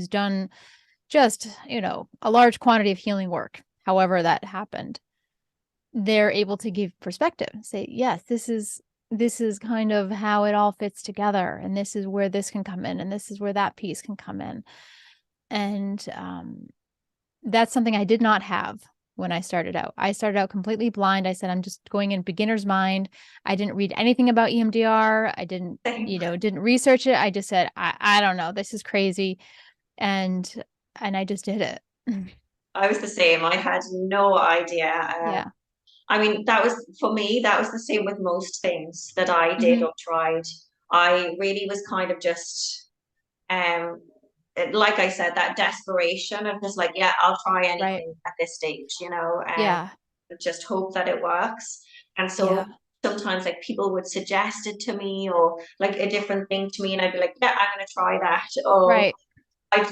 done just, a large quantity of healing work, however that happened, they're able to give perspective, say, yes, this is this is kind of how it all fits together, and this is where this can come in, and this is where that piece can come in. And that's something I did not have when I started out. I started out completely blind. I said, I'm just going in beginner's mind. I didn't read anything about EMDR. I didn't, Same. didn't research it. I just said, I don't know, this is crazy. And I just did it. I was the same. I had no idea. Yeah. I mean, that was for me, that was the same with most things that I did Hmm. or tried. I really was kind of just, um, like I said, that desperation of just like, yeah, I'll try Right. anything at this stage, Yeah. just hope that it works. And so Yeah. sometimes like people would suggest it to me or like a different thing to me, and I'd be like, yeah, I'm going to try that. Or Right. I'd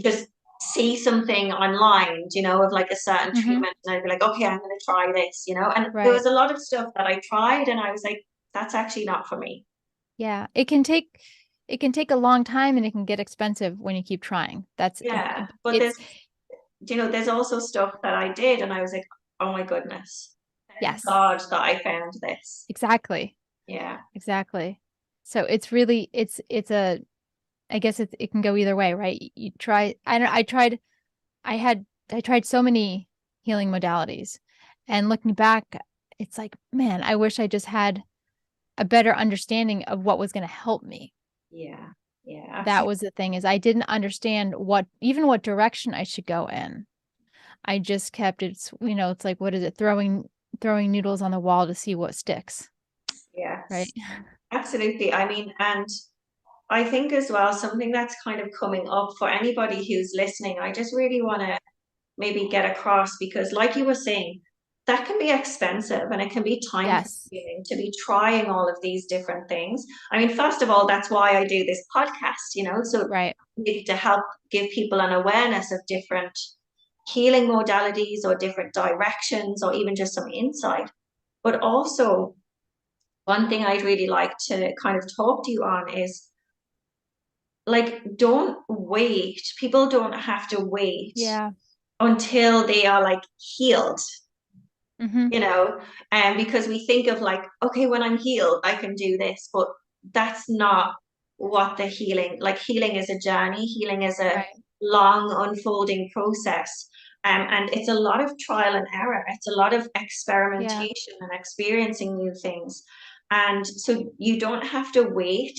just see something online, of like a certain Hmm. treatment, and I'd be like, okay, I'm going to try this, And there Right. was a lot of stuff that I tried, and I was like, that's actually not for me. Yeah. It can take a long time, and it can get expensive when you keep trying. That's Yeah. But it's there's also stuff that I did, and I was like, oh my goodness, thank yes, God that I found this. exactly. Yeah. Exactly. So it's really it's a I guess it can go either way, right? You try I don't I tried I tried so many healing modalities, and looking back, it's like, man, I wish I just had a better understanding of what was going to help me. Yeah. Yeah. That Absolutely. was the thing, is I didn't understand what direction I should go in. I just kept it's like, what is it? Throwing noodles on the wall to see what sticks, right? Yes. Absolutely. I mean, and I think as well, something that's kind of coming up for anybody who's listening, I just really want to maybe get across because, like you were saying, that can be expensive and it can be time Yes. consuming to be trying all of these different things. I mean, first of all, that's why I do this podcast, so Right. maybe to help give people an awareness of different healing modalities or different directions or even just some insight. But also, one thing I'd really like to kind of talk to you on is like, don't wait. People don't have to wait Yeah. until they are like healed, Hmm. and because we think of like, okay, when I'm healed, I can do this, but that's not what the healing is a journey. Healing is a Right. long unfolding process. And it's a lot of trial and error. It's a lot of Yeah. experimentation and experiencing new things. And so you don't have to wait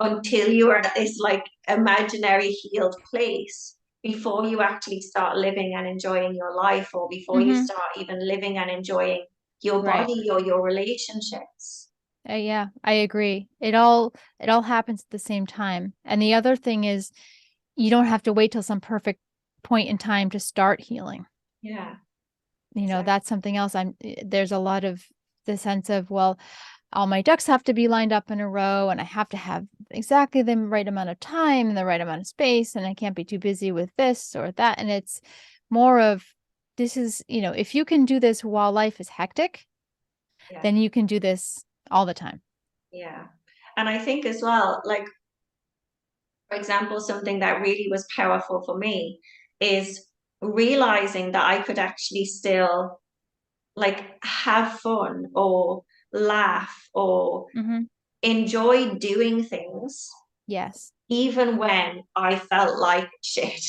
until you are at this like imaginary healed place before you actually start living and enjoying your life, or before you Hmm. start even living and enjoying your Right. body or your relationships. Yeah, I agree. It all happens at the same time. And the other thing is, you don't have to wait till some perfect point in time to start healing. Yeah, exactly. That's something else. There's a lot of the sense of, well, all my ducks have to be lined up in a row, and I have to have exactly the right amount of time and the right amount of space, and I can't be too busy with this or that. And it's more of, this is, if you can do this while life is hectic, Yeah, then you can do this all the time. yeah. And I think as well, like, for example, something that really was powerful for me is realizing that I could actually still like have fun or laugh or Hmm. enjoy doing things Yes. even when I felt like shit.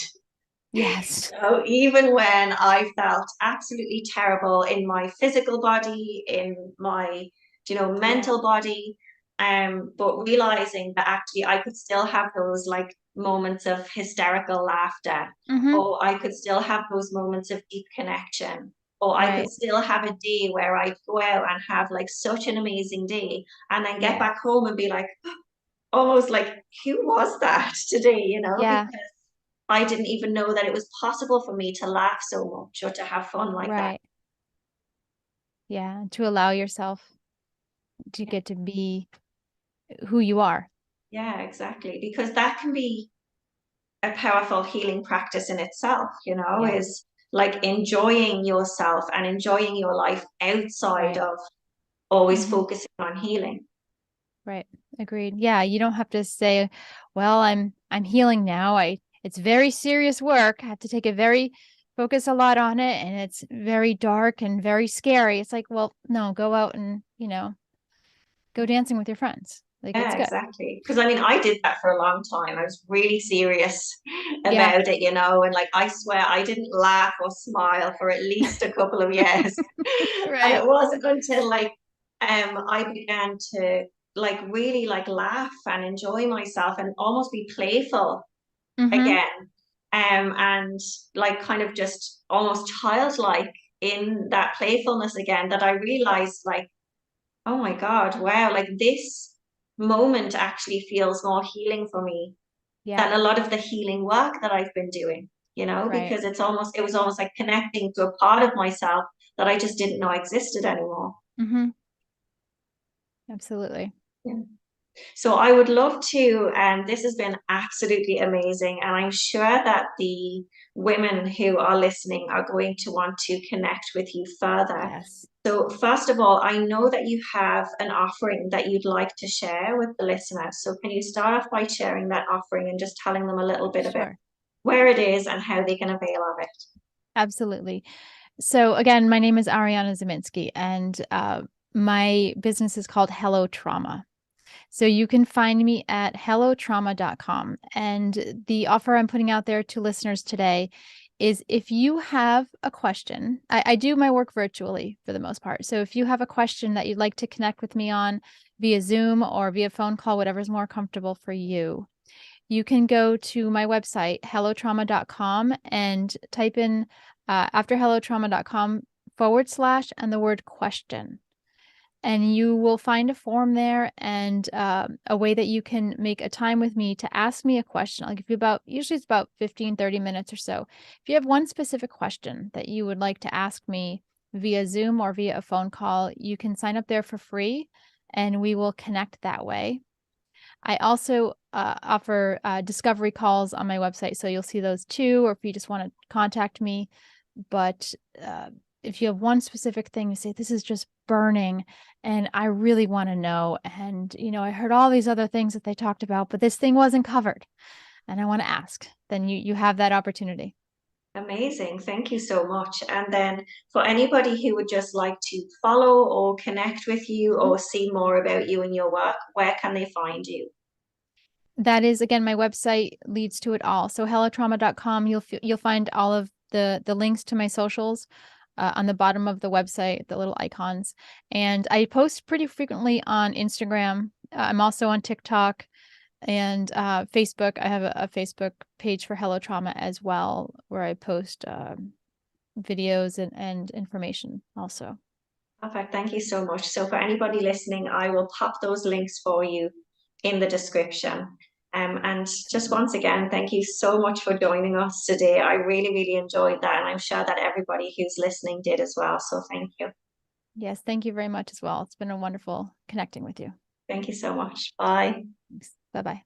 Yes. Even when I felt absolutely terrible in my physical body, in my, Yeah. mental body, but realizing that actually I could still have those like moments of hysterical laughter, Hmm. or I could still have those moments of deep connection, or I could Right. still have a day where I go out and have like such an amazing day, and then get Yeah. back home and be like, almost like, who was that today, Yeah. because I didn't even know that it was possible for me to laugh so much or to have fun like that. Right. Yeah. To allow yourself to get to be who you are. Yeah, exactly. Because that can be a powerful healing practice in itself, Yeah. is like enjoying yourself and enjoying your life outside Right. of always Hmm. focusing on healing. Right. Agreed. Yeah. You don't have to say, well, I'm healing now. It's very serious work. I have to focus a lot on it, and it's very dark and very scary. It's like, well, no, go out and, go dancing with your friends. Like Yeah, it's good. exactly. Because I mean, I did that for a long time. I was really serious Yeah. about it, and like I swear I didn't laugh or smile for at least a couple of years. And Right. it wasn't until like I began to like really like laugh and enjoy myself and almost be playful Mm-hmm. again. And like kind of just almost childlike in that playfulness again, that I realized like, oh my God, wow, like this moment actually feels more healing for me Yeah. than a lot of the healing work that I've been doing, Right. because it was almost like connecting to a part of myself that I just didn't know existed anymore. Mm-hmm. Absolutely. Yeah. So I would love to, and this has been absolutely amazing. And I'm sure that the women who are listening are going to want to connect with you further. Yes. So first of all, I know that you have an offering that you'd like to share with the listeners. So can you start off by sharing that offering and just telling them a little bit about Sure. where it is and how they can avail of it? Absolutely. So again, my name is Ariana Ziminsky, and my business is called Hello Trauma. So you can find me at hellotrauma.com. And the offer I'm putting out there to listeners today is if you have a question, I do my work virtually for the most part. So if you have a question that you'd like to connect with me on via Zoom or via phone call, whatever's more comfortable for you, you can go to my website, hellotrauma.com, and type in after hellotrauma.com / and the word question. And you will find a form there and a way that you can make a time with me to ask me a question. I'll give you usually it's about 15-30 minutes or so. If you have one specific question that you would like to ask me via Zoom or via a phone call, you can sign up there for free and we will connect that way. I also offer discovery calls on my website, so you'll see those too, or if you just want to contact me. But if you have one specific thing, you say, this is just burning and I really want to know. And, I heard all these other things that they talked about, but this thing wasn't covered and I want to ask, then you have that opportunity. Amazing. Thank you so much. And then for anybody who would just like to follow or connect with you Mhm. or see more about you and your work, where can they find you? That is, again, my website leads to it all. So hellotrauma.com, you'll find all of the links to my socials on the bottom of the website, the little icons. And I post pretty frequently on Instagram. I'm also on TikTok and Facebook. I have a Facebook page for Hello Trauma as well, where I post videos and information also. Perfect. Thank you so much. So for anybody listening, I will pop those links for you in the description. And just Absolutely. once again, thank you so much for joining us today. I really, really enjoyed that. And I'm sure that everybody who's listening did as well. So thank you. Yes, thank you very much as well. It's been a wonderful connecting with you. Thank you so much. Bye. Thanks. Bye-bye.